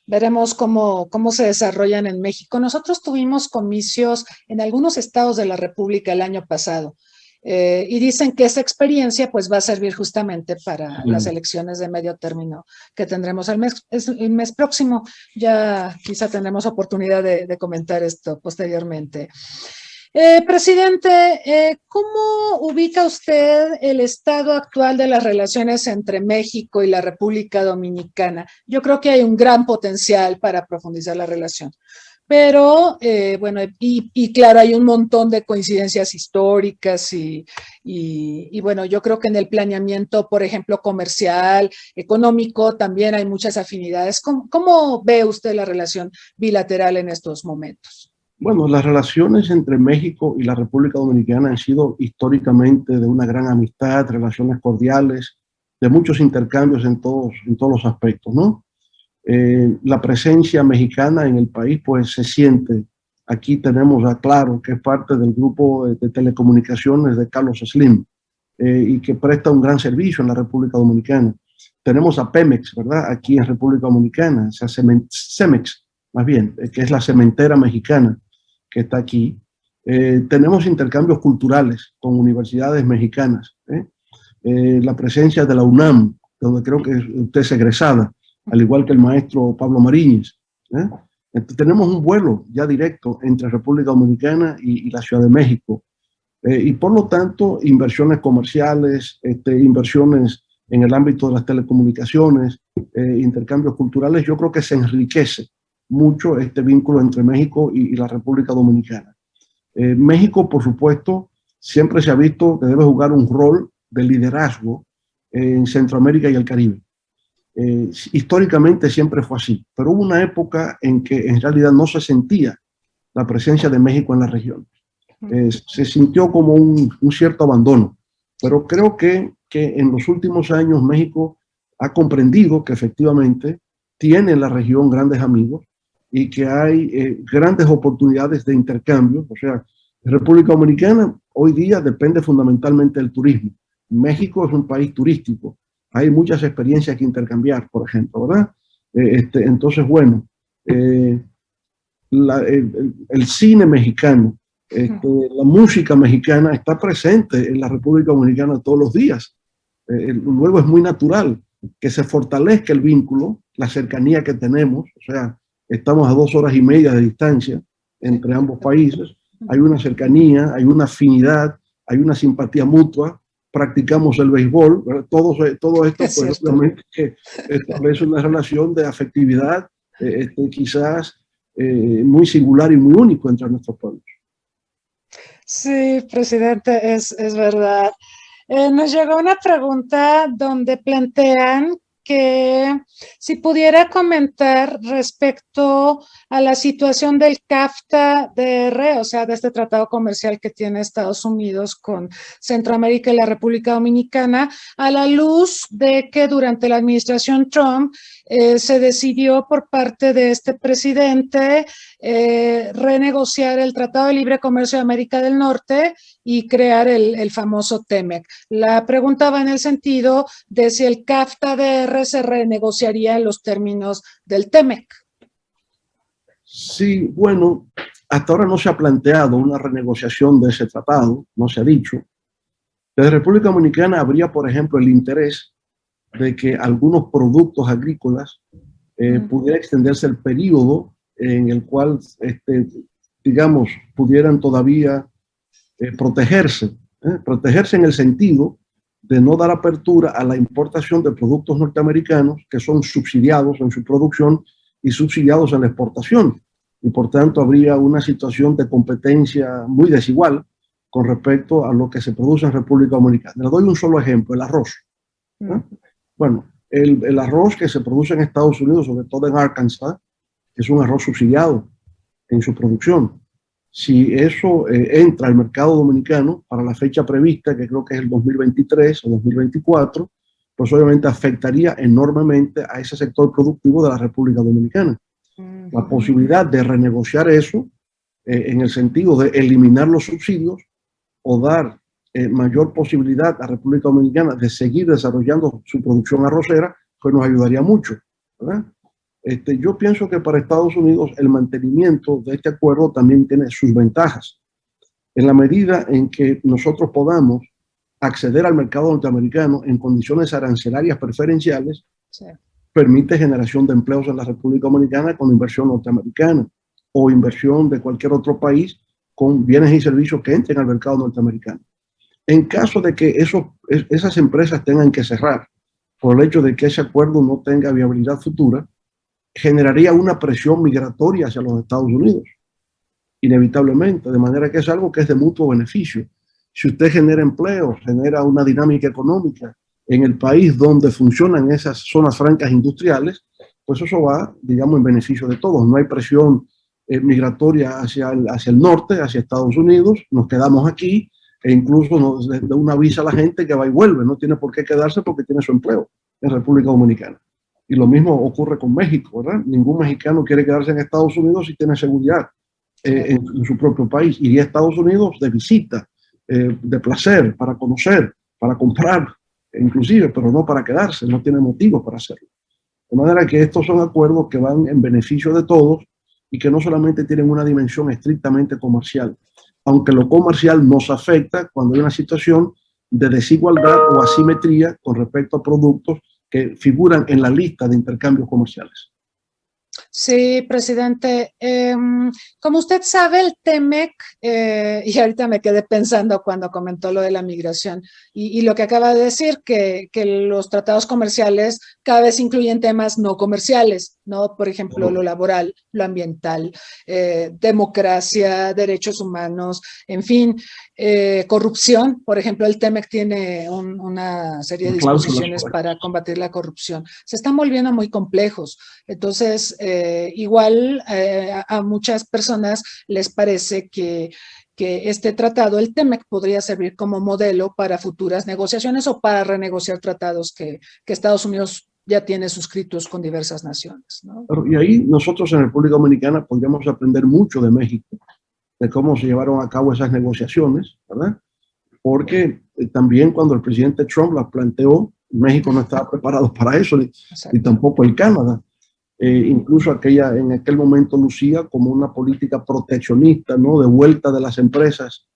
veremos cómo se desarrollan en México. Nosotros tuvimos comicios en algunos estados de la República el año pasado. Y dicen que esa experiencia pues va a servir justamente para las elecciones de medio término que tendremos el mes próximo. Ya quizá tendremos oportunidad de comentar esto posteriormente. Presidente, ¿cómo ubica usted el estado actual de las relaciones entre México y la República Dominicana? Yo creo que hay un gran potencial para profundizar la relación. Pero, bueno, y claro, hay un montón de coincidencias históricas y bueno, yo creo que en el planeamiento, por ejemplo, comercial, económico, también hay muchas afinidades. ¿Cómo ve usted la relación bilateral en estos momentos? Bueno, las relaciones entre México y la República Dominicana han sido históricamente de una gran amistad, relaciones cordiales, de muchos intercambios en todos los aspectos, ¿no? La presencia mexicana en el país pues se siente. Aquí tenemos a Claro, que es parte del grupo de telecomunicaciones de Carlos Slim y que presta un gran servicio en la República Dominicana. Tenemos a Pemex, ¿verdad? Aquí en República Dominicana, o sea, Cemex, más bien, que es la cementera mexicana que está aquí. Tenemos intercambios culturales con universidades mexicanas. La presencia de la UNAM, donde creo que usted es egresada, al igual que el maestro Pablo Mariñez. Entonces, tenemos un vuelo ya directo entre República Dominicana y la Ciudad de México. Y por lo tanto, inversiones comerciales, inversiones en el ámbito de las telecomunicaciones, intercambios culturales, yo creo que se enriquece mucho este vínculo entre México y la República Dominicana. México, por supuesto, siempre se ha visto que debe jugar un rol de liderazgo en Centroamérica y el Caribe. Históricamente siempre fue así, pero hubo una época en que en realidad no se sentía la presencia de México en la región. Se sintió como un cierto abandono, pero creo que en los últimos años México ha comprendido que efectivamente tiene en la región grandes amigos y que hay grandes oportunidades de intercambio. O sea, República Dominicana hoy día depende fundamentalmente del turismo. México es un país turístico. Hay muchas experiencias que intercambiar, por ejemplo, ¿verdad? Entonces, bueno, el cine mexicano, la música mexicana está presente en la República Dominicana todos los días. Luego es muy natural que se fortalezca el vínculo, la cercanía que tenemos, o sea, estamos a 2 horas y media de distancia entre ambos países, hay una cercanía, hay una afinidad, hay una simpatía mutua, practicamos el béisbol, todo esto pues obviamente que establece una relación de afectividad quizás muy singular y muy único entre nuestros pueblos. Sí, presidente, es verdad. Nos llegó una pregunta donde plantean que si pudiera comentar respecto a la situación del CAFTA-DR, o sea, de este tratado comercial que tiene Estados Unidos con Centroamérica y la República Dominicana, a la luz de que durante la administración Trump se decidió por parte de este presidente renegociar el Tratado de Libre Comercio de América del Norte y crear el famoso TEMEC. La pregunta va en el sentido de si el CAFTA-DR se renegociaría en los términos del TEMEC. Sí, bueno, hasta ahora no se ha planteado una renegociación de ese tratado, no se ha dicho. Desde República Dominicana habría, por ejemplo, el interés de que algunos productos agrícolas pudiera extenderse el periodo en el cual, digamos, pudieran todavía protegerse en el sentido de no dar apertura a la importación de productos norteamericanos que son subsidiados en su producción y subsidiados en la exportación. y por tanto habría una situación de competencia muy desigual con respecto a lo que se produce en República Dominicana. Le doy un solo ejemplo, el arroz. ¿Eh? Bueno, el arroz que se produce en Estados Unidos, sobre todo en Arkansas, es un arroz subsidiado en su producción. Si eso entra al mercado dominicano para la fecha prevista, que creo que es el 2023 o 2024, pues obviamente afectaría enormemente a ese sector productivo de la República Dominicana. La posibilidad de renegociar eso en el sentido de eliminar los subsidios o dar mayor posibilidad a la República Dominicana de seguir desarrollando su producción arrocera, pues nos ayudaría mucho, ¿verdad? Yo pienso que para Estados Unidos el mantenimiento de este acuerdo también tiene sus ventajas. En la medida en que nosotros podamos acceder al mercado norteamericano en condiciones arancelarias preferenciales, sí, permite generación de empleos en la República Dominicana con inversión norteamericana o inversión de cualquier otro país con bienes y servicios que entren al mercado norteamericano. En caso de que esas empresas tengan que cerrar por el hecho de que ese acuerdo no tenga viabilidad futura, generaría una presión migratoria hacia los Estados Unidos, inevitablemente, de manera que es algo que es de mutuo beneficio. Si usted genera empleo, genera una dinámica económica en el país donde funcionan esas zonas francas industriales, pues eso va, digamos, en beneficio de todos. No hay presión migratoria hacia el norte, hacia Estados Unidos, nos quedamos aquí e incluso nos da una visa a la gente que va y vuelve, no tiene por qué quedarse porque tiene su empleo en República Dominicana. Y lo mismo ocurre con México, ¿verdad? Ningún mexicano quiere quedarse en Estados Unidos si tiene seguridad en su propio país. Iría a Estados Unidos de visita, de placer, para conocer, para comprar, inclusive, pero no para quedarse, no tiene motivos para hacerlo. De manera que estos son acuerdos que van en beneficio de todos y que no solamente tienen una dimensión estrictamente comercial, aunque lo comercial nos afecta cuando hay una situación de desigualdad o asimetría con respecto a productos que figuran en la lista de intercambios comerciales. Sí, presidente. Como usted sabe, el TEMEC, y ahorita me quedé pensando cuando comentó lo de la migración, y lo que acaba de decir, que los tratados comerciales cada vez incluyen temas no comerciales, ¿no? Por ejemplo, lo laboral, lo ambiental, democracia, derechos humanos, en fin, corrupción. Por ejemplo, el TEMEC tiene una serie de disposiciones para combatir la corrupción. Se están volviendo muy complejos. Entonces, igual a muchas personas les parece que este tratado, el TEMEC, podría servir como modelo para futuras negociaciones o para renegociar tratados que Estados Unidos ya tiene suscritos con diversas naciones, ¿no? Y ahí nosotros en República Dominicana podríamos aprender mucho de México, de cómo se llevaron a cabo esas negociaciones, ¿verdad? Porque también cuando el presidente Trump las planteó, México no estaba preparado para eso, ni tampoco el Canadá. Incluso en aquel momento lucía como una política proteccionista, ¿no? De vuelta de las empresas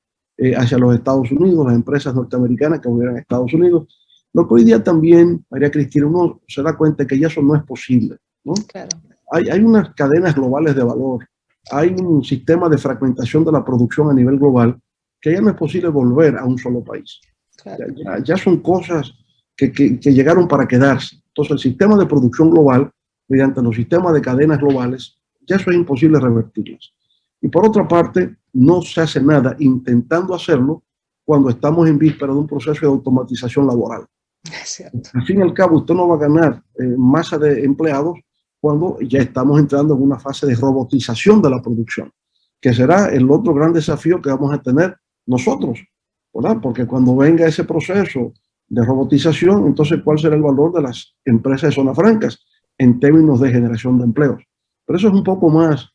hacia los Estados Unidos, las empresas norteamericanas que volvieran a Estados Unidos. Lo que hoy día también, María Cristina, uno se da cuenta que ya eso no es posible, ¿no? Claro. Hay unas cadenas globales de valor, hay un sistema de fragmentación de la producción a nivel global que ya no es posible volver a un solo país. Claro. Ya son cosas que llegaron para quedarse. Entonces el sistema de producción global, mediante los sistemas de cadenas globales, ya eso es imposible revertirlas. Y por otra parte, no se hace nada intentando hacerlo cuando estamos en víspera de un proceso de automatización laboral. Al fin y al cabo, usted no va a ganar masa de empleados cuando ya estamos entrando en una fase de robotización de la producción, que será el otro gran desafío que vamos a tener nosotros, ¿verdad? Porque cuando venga ese proceso de robotización, entonces, ¿cuál será el valor de las empresas de zonas francas en términos de generación de empleos? Pero eso es un poco más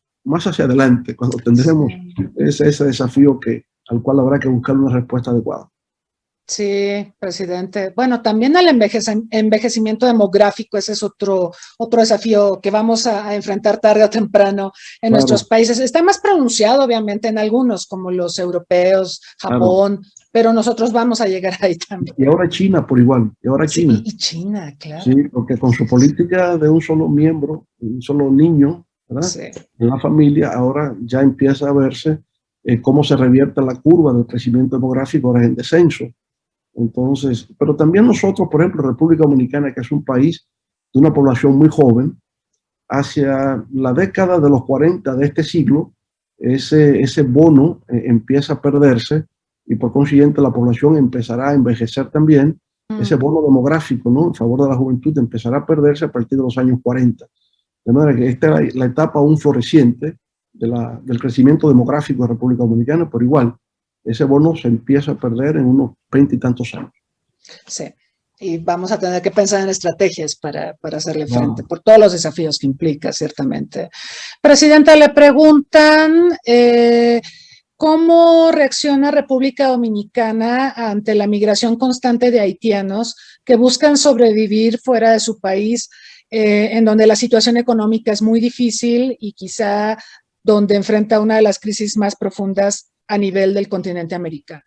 hacia adelante, cuando tendremos ese desafío al cual habrá que buscar una respuesta adecuada. Sí, presidente. Bueno, también el envejecimiento demográfico, ese es otro desafío que vamos a enfrentar tarde o temprano en nuestros países. Está más pronunciado, obviamente, en algunos, como los europeos, Japón, pero nosotros vamos a llegar ahí también. Y ahora China por igual, China. Y China, claro. Sí, porque con su política de un solo miembro, un solo niño, ¿verdad? Sí. En la familia, ahora ya empieza a verse cómo se revierte la curva del crecimiento demográfico, ahora es en descenso. Entonces, pero también nosotros, por ejemplo, República Dominicana, que es un país de una población muy joven, hacia la década de los 40 de este siglo, ese bono empieza a perderse y por consiguiente la población empezará a envejecer también. Ese bono demográfico, ¿no?, en favor de la juventud empezará a perderse a partir de los años 40. De manera que esta es la etapa aún floreciente del crecimiento demográfico de República Dominicana, pero igual, ese bono se empieza a perder en unos 20 y tantos años. Sí, y vamos a tener que pensar en estrategias para hacerle frente, por todos los desafíos que implica, ciertamente. Presidenta, le preguntan ¿cómo reacciona República Dominicana ante la migración constante de haitianos que buscan sobrevivir fuera de su país, en donde la situación económica es muy difícil y quizá donde enfrenta una de las crisis más profundas a nivel del continente americano?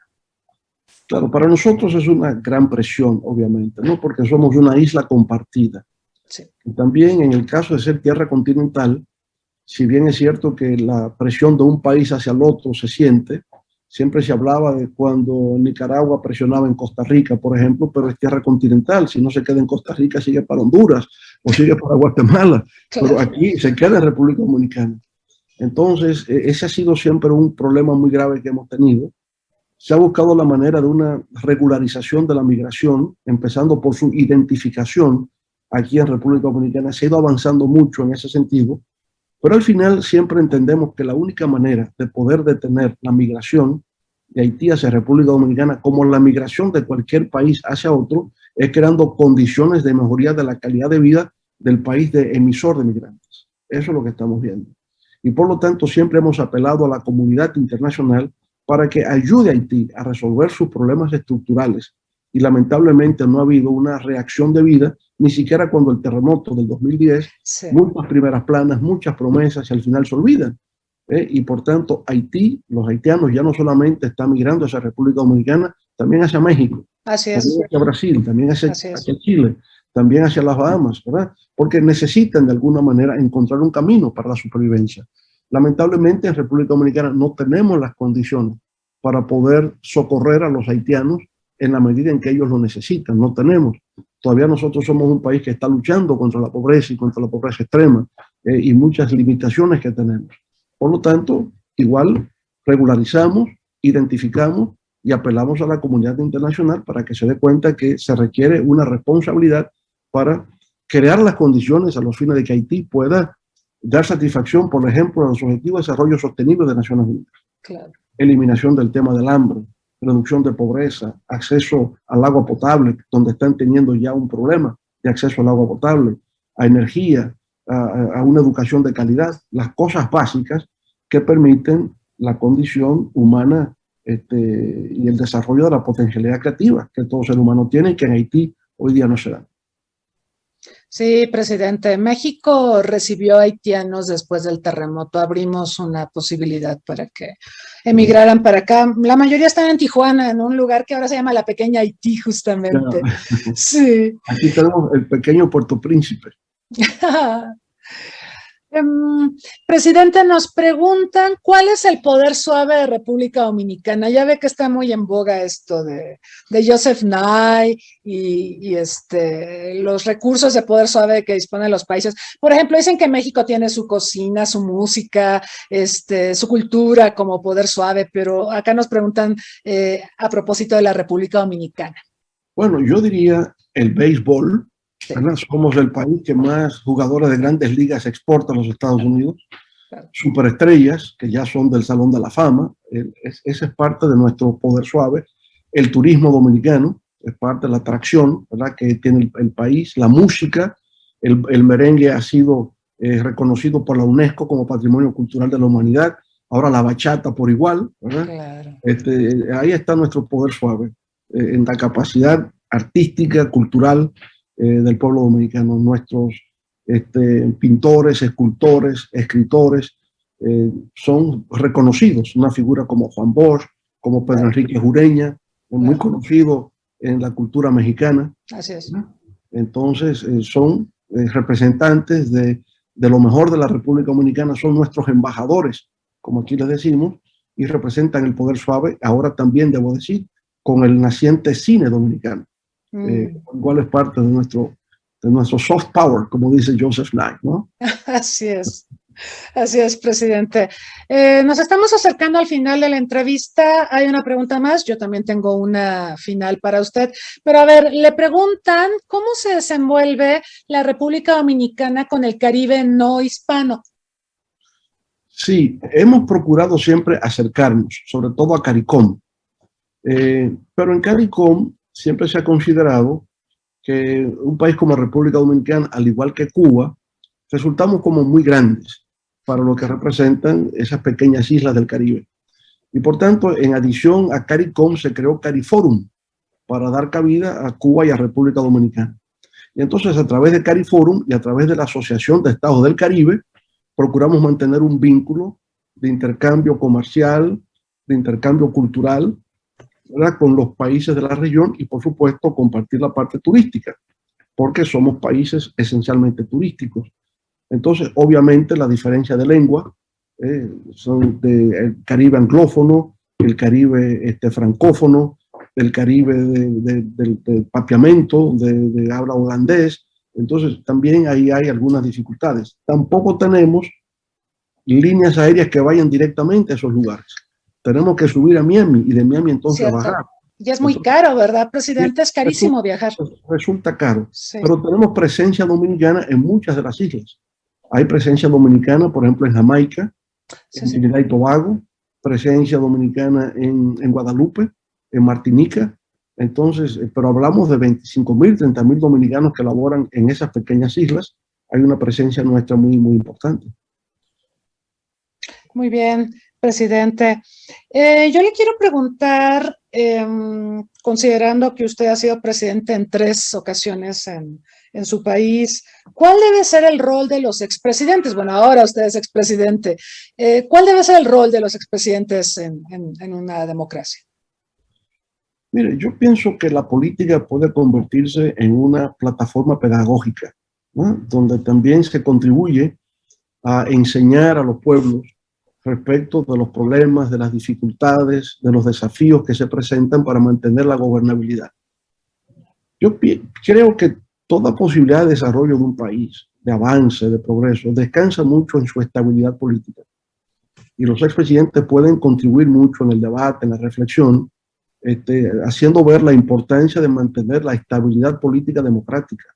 Claro, para nosotros es una gran presión, obviamente, ¿no?, porque somos una isla compartida. Sí. Y también en el caso de ser tierra continental, si bien es cierto que la presión de un país hacia el otro se siente, siempre se hablaba de cuando Nicaragua presionaba en Costa Rica, por ejemplo, pero es tierra continental. Si no se queda en Costa Rica, sigue para Honduras o sigue para Guatemala, claro, pero aquí se queda en República Dominicana. Entonces, ese ha sido siempre un problema muy grave que hemos tenido. Se ha buscado la manera de una regularización de la migración, empezando por su identificación aquí en República Dominicana. Se ha ido avanzando mucho en ese sentido, pero al final siempre entendemos que la única manera de poder detener la migración de Haití hacia República Dominicana, como la migración de cualquier país hacia otro, es creando condiciones de mejoría de la calidad de vida del país de emisor de migrantes. Eso es lo que estamos viendo. Y por lo tanto siempre hemos apelado a la comunidad internacional para que ayude a Haití a resolver sus problemas estructurales. Y lamentablemente no ha habido una reacción debida, ni siquiera cuando el terremoto del 2010, sí, muchas primeras planas, muchas promesas y al final se olvidan. Y por tanto, Haití, los haitianos ya no solamente están migrando hacia República Dominicana, también hacia México, así es, también hacia Brasil, también hacia Chile, también hacia las Bahamas, ¿verdad? Porque necesitan de alguna manera encontrar un camino para la supervivencia. Lamentablemente en República Dominicana no tenemos las condiciones para poder socorrer a los haitianos en la medida en que ellos lo necesitan. No tenemos. Todavía nosotros somos un país que está luchando contra la pobreza y contra la pobreza extrema y muchas limitaciones que tenemos. Por lo tanto, igual regularizamos, identificamos y apelamos a la comunidad internacional para que se dé cuenta que se requiere una responsabilidad para crear las condiciones a los fines de que Haití pueda dar satisfacción, por ejemplo, a los Objetivos de Desarrollo Sostenible de Naciones Unidas. Claro. Eliminación del tema del hambre, reducción de pobreza, acceso al agua potable, donde están teniendo ya un problema de acceso al agua potable, a energía, a una educación de calidad, las cosas básicas que permiten la condición humana y el desarrollo de la potencialidad creativa que todo ser humano tiene y que en Haití hoy día no se da. Sí, presidente. México recibió haitianos después del terremoto. Abrimos una posibilidad para que emigraran para acá. La mayoría están en Tijuana, en un lugar que ahora se llama la Pequeña Haití, justamente. Claro. Sí. Aquí tenemos el pequeño Puerto Príncipe. Presidente, nos preguntan ¿cuál es el poder suave de República Dominicana? Ya ve que está muy en boga esto de Joseph Nye y los recursos de poder suave que disponen los países. Por ejemplo, dicen que México tiene su cocina, su música, su cultura como poder suave, pero acá nos preguntan a propósito de la República Dominicana. Bueno, yo diría el béisbol. Sí. Somos el país que más jugadores de grandes ligas exporta a los Estados Unidos. Claro. Superestrellas, que ya son del Salón de la Fama. Esa es parte de nuestro poder suave. El turismo dominicano es parte de la atracción, ¿verdad?, que tiene el país. La música, el merengue ha sido reconocido por la UNESCO como Patrimonio Cultural de la Humanidad. Ahora la bachata por igual, ¿verdad? Claro. Ahí está nuestro poder suave, en la capacidad artística, cultural, del pueblo dominicano. Nuestros pintores, escultores, escritores son reconocidos. Una figura como Juan Bosch, como Pedro Enrique Jureña, muy conocido en la cultura mexicana. Así es. Entonces son representantes de lo mejor de la República Dominicana, son nuestros embajadores, como aquí les decimos, y representan el poder suave, ahora también debo decir, con el naciente cine dominicano. Igual es parte de nuestro de nuestro soft power, como dice Joseph Nye, ¿no? Así es. Así es, presidente. Nos estamos acercando al final de la entrevista. Hay una pregunta más. Yo también tengo una final para usted. Pero a ver, le preguntan cómo se desenvuelve la República Dominicana con el Caribe no hispano. Sí, hemos procurado siempre acercarnos, sobre todo a CARICOM. Pero en CARICOM siempre se ha considerado que un país como República Dominicana, al igual que Cuba, resultamos como muy grandes para lo que representan esas pequeñas islas del Caribe. Y por tanto, en adición a CARICOM, se creó CARIFORUM para dar cabida a Cuba y a República Dominicana. Y entonces, a través de CARIFORUM y a través de la Asociación de Estados del Caribe, procuramos mantener un vínculo de intercambio comercial, de intercambio cultural, ¿verdad?, con los países de la región y, por supuesto, compartir la parte turística, porque somos países esencialmente turísticos. Entonces, obviamente, la diferencia de lengua son el Caribe anglófono, el Caribe francófono, el Caribe del papiamento, de habla holandés. Entonces, también ahí hay algunas dificultades. Tampoco tenemos líneas aéreas que vayan directamente a esos lugares. Tenemos que subir a Miami y de Miami entonces Cierto. bajar. Y es muy caro, ¿verdad, presidente? Es carísimo viajar. Resulta caro. Sí. Pero tenemos presencia dominicana en muchas de las islas. Hay presencia dominicana, por ejemplo, en Jamaica, Sí, en Trinidad y Tobago, presencia dominicana en Guadalupe, en Martinica. Entonces, pero hablamos de 25,000, 30,000 dominicanos que laboran en esas pequeñas islas. Hay una presencia nuestra muy, muy importante. Muy bien, presidente. Yo le quiero preguntar, considerando que usted ha sido presidente en 3 ocasiones en su país, ¿cuál debe ser el rol de los expresidentes? Bueno, ahora usted es expresidente. ¿Cuál debe ser el rol de los expresidentes en una democracia? Mire, yo pienso que la política puede convertirse en una plataforma pedagógica, ¿no?, donde también se contribuye a enseñar a los pueblos respecto de los problemas, de las dificultades, de los desafíos que se presentan para mantener la gobernabilidad. Yo creo que toda posibilidad de desarrollo de un país, de avance, de progreso, descansa mucho en su estabilidad política. Y los expresidentes pueden contribuir mucho en el debate, en la reflexión, haciendo ver la importancia de mantener la estabilidad política democrática,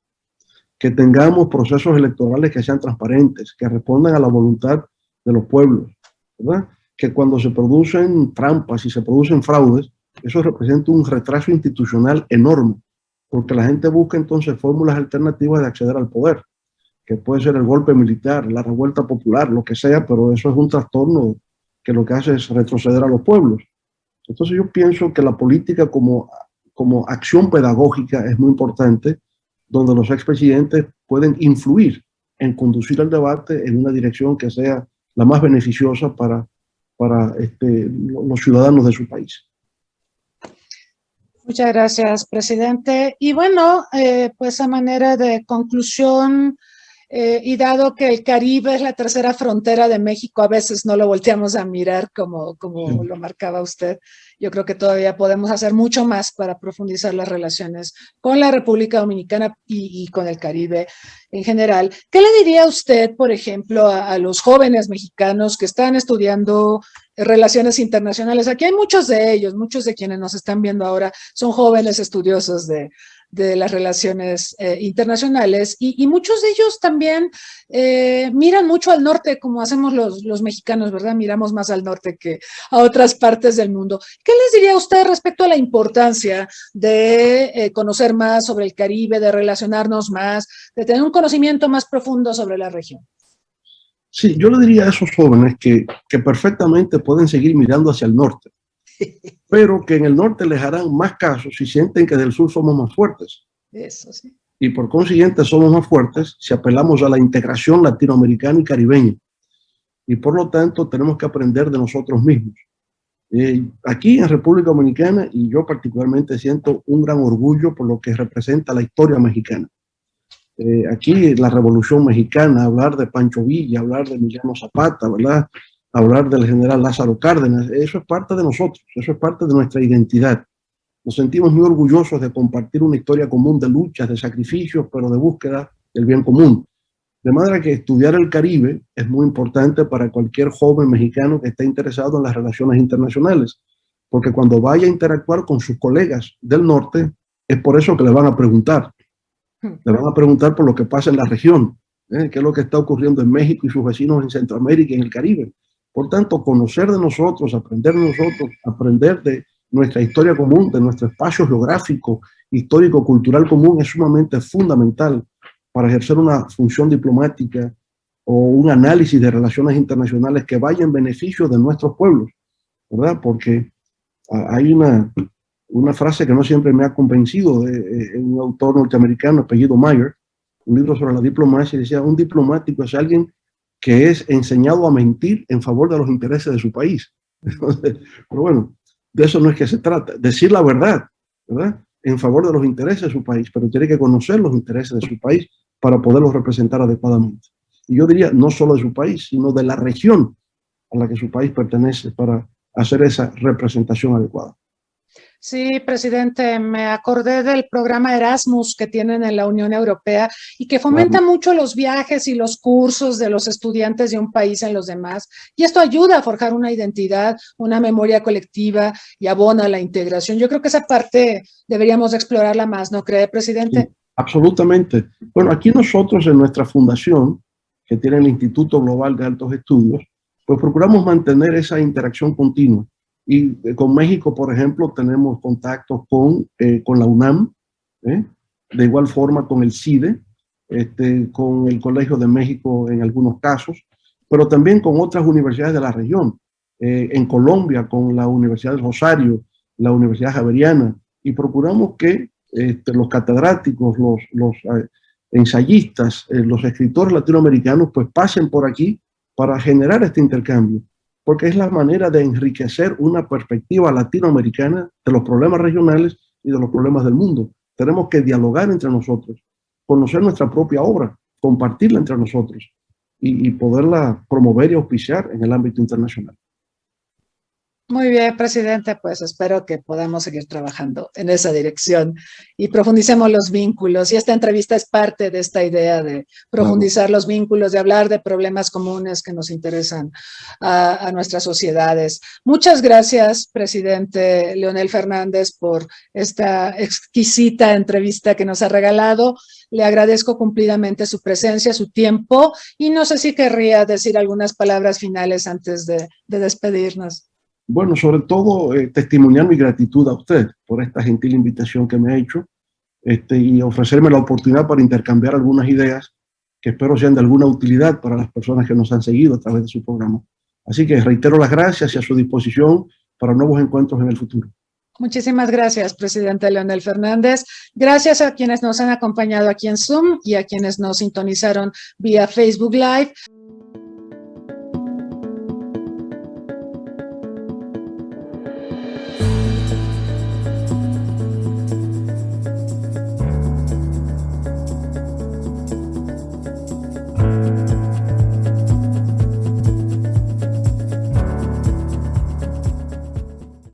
que tengamos procesos electorales que sean transparentes, que respondan a la voluntad de los pueblos, ¿verdad? Que cuando se producen trampas y se producen fraudes, eso representa un retraso institucional enorme, porque la gente busca entonces fórmulas alternativas de acceder al poder, que puede ser el golpe militar, la revuelta popular, lo que sea, pero eso es un trastorno que lo que hace es retroceder a los pueblos. Entonces yo pienso que la política como acción pedagógica es muy importante, donde los expresidentes pueden influir en conducir el debate en una dirección que sea la más beneficiosa para los ciudadanos de su país. Muchas gracias, presidente. Y bueno, pues a manera de conclusión, y dado que el Caribe es la tercera frontera de México, a veces no lo volteamos a mirar como Sí. lo marcaba usted. Yo creo que todavía podemos hacer mucho más para profundizar las relaciones con la República Dominicana y con el Caribe en general. ¿Qué le diría usted, por ejemplo, a los jóvenes mexicanos que están estudiando relaciones internacionales? Aquí hay muchos de ellos, muchos de quienes nos están viendo ahora son jóvenes estudiosos de las relaciones internacionales y muchos de ellos también miran mucho al norte, como hacemos los mexicanos, ¿verdad? Miramos más al norte que a otras partes del mundo. ¿Qué les diría usted respecto a la importancia de conocer más sobre el Caribe, de relacionarnos más, de tener un conocimiento más profundo sobre la región? Sí, yo le diría a esos jóvenes que perfectamente pueden seguir mirando hacia el norte, pero que en el norte les harán más caso si sienten que del sur somos más fuertes. Eso sí. Y por consiguiente somos más fuertes si apelamos a la integración latinoamericana y caribeña. Y por lo tanto tenemos que aprender de nosotros mismos. Aquí en República Dominicana, y yo particularmente siento un gran orgullo por lo que representa la historia mexicana. Aquí la Revolución Mexicana, hablar de Pancho Villa, hablar de Emiliano Zapata, ¿verdad?, hablar del general Lázaro Cárdenas, eso es parte de nosotros, eso es parte de nuestra identidad. nos sentimos muy orgullosos de compartir una historia común de luchas, de sacrificios, pero de búsqueda del bien común. De manera que estudiar el Caribe es muy importante para cualquier joven mexicano que esté interesado en las relaciones internacionales, porque cuando vaya a interactuar con sus colegas del norte, es por eso que le van a preguntar. Le van a preguntar por lo que pasa en la región, qué es lo que está ocurriendo en México y sus vecinos en Centroamérica y en el Caribe. Por tanto, conocer de nosotros, aprender de nuestra historia común, de nuestro espacio geográfico, histórico, cultural común, es sumamente fundamental para ejercer una función diplomática o un análisis de relaciones internacionales que vaya en beneficio de nuestros pueblos, ¿verdad? Porque hay una frase que no siempre me ha convencido de un autor norteamericano, apellido Meyer, un libro sobre la diplomacia, y decía, un diplomático es alguien que es enseñado a mentir en favor de los intereses de su país. Entonces, pero bueno, de eso no es que se trata, decir la verdad, ¿verdad? En favor de los intereses de su país, pero tiene que conocer los intereses de su país para poderlos representar adecuadamente. Y yo diría, no solo de su país, sino de la región a la que su país pertenece para hacer esa representación adecuada. Sí, presidente, me acordé del programa Erasmus que tienen en la Unión Europea y que fomenta mucho los viajes y los cursos de los estudiantes de un país en los demás. Y esto ayuda a forjar una identidad, una memoria colectiva y abona la integración. Yo creo que esa parte deberíamos explorarla más, ¿no cree, presidente? Sí, absolutamente. Bueno, aquí nosotros en nuestra fundación, que tiene el Instituto Global de Altos Estudios, pues procuramos mantener esa interacción continua. Y con México, por ejemplo, tenemos contactos con la UNAM, de igual forma con el CIDE, con el Colegio de México en algunos casos, pero también con otras universidades de la región. En Colombia, con la Universidad de Rosario, la Universidad Javeriana, y procuramos que los catedráticos, los ensayistas, los escritores latinoamericanos, pues pasen por aquí para generar este intercambio, porque es la manera de enriquecer una perspectiva latinoamericana de los problemas regionales y de los problemas del mundo. Tenemos que dialogar entre nosotros, conocer nuestra propia obra, compartirla entre nosotros y poderla promover y auspiciar en el ámbito internacional. Muy bien, presidente, pues espero que podamos seguir trabajando en esa dirección y profundicemos los vínculos. Y esta entrevista es parte de esta idea de profundizar los vínculos, de hablar de problemas comunes que nos interesan a nuestras sociedades. Muchas gracias, presidente Leonel Fernández, por esta exquisita entrevista que nos ha regalado. Le agradezco cumplidamente su presencia, su tiempo, y no sé si querría decir algunas palabras finales antes de despedirnos. Bueno, sobre todo testimoniar mi gratitud a usted por esta gentil invitación que me ha hecho y ofrecerme la oportunidad para intercambiar algunas ideas que espero sean de alguna utilidad para las personas que nos han seguido a través de su programa. Así que reitero las gracias y a su disposición para nuevos encuentros en el futuro. Muchísimas gracias, presidente Leonel Fernández. Gracias a quienes nos han acompañado aquí en Zoom y a quienes nos sintonizaron vía Facebook Live.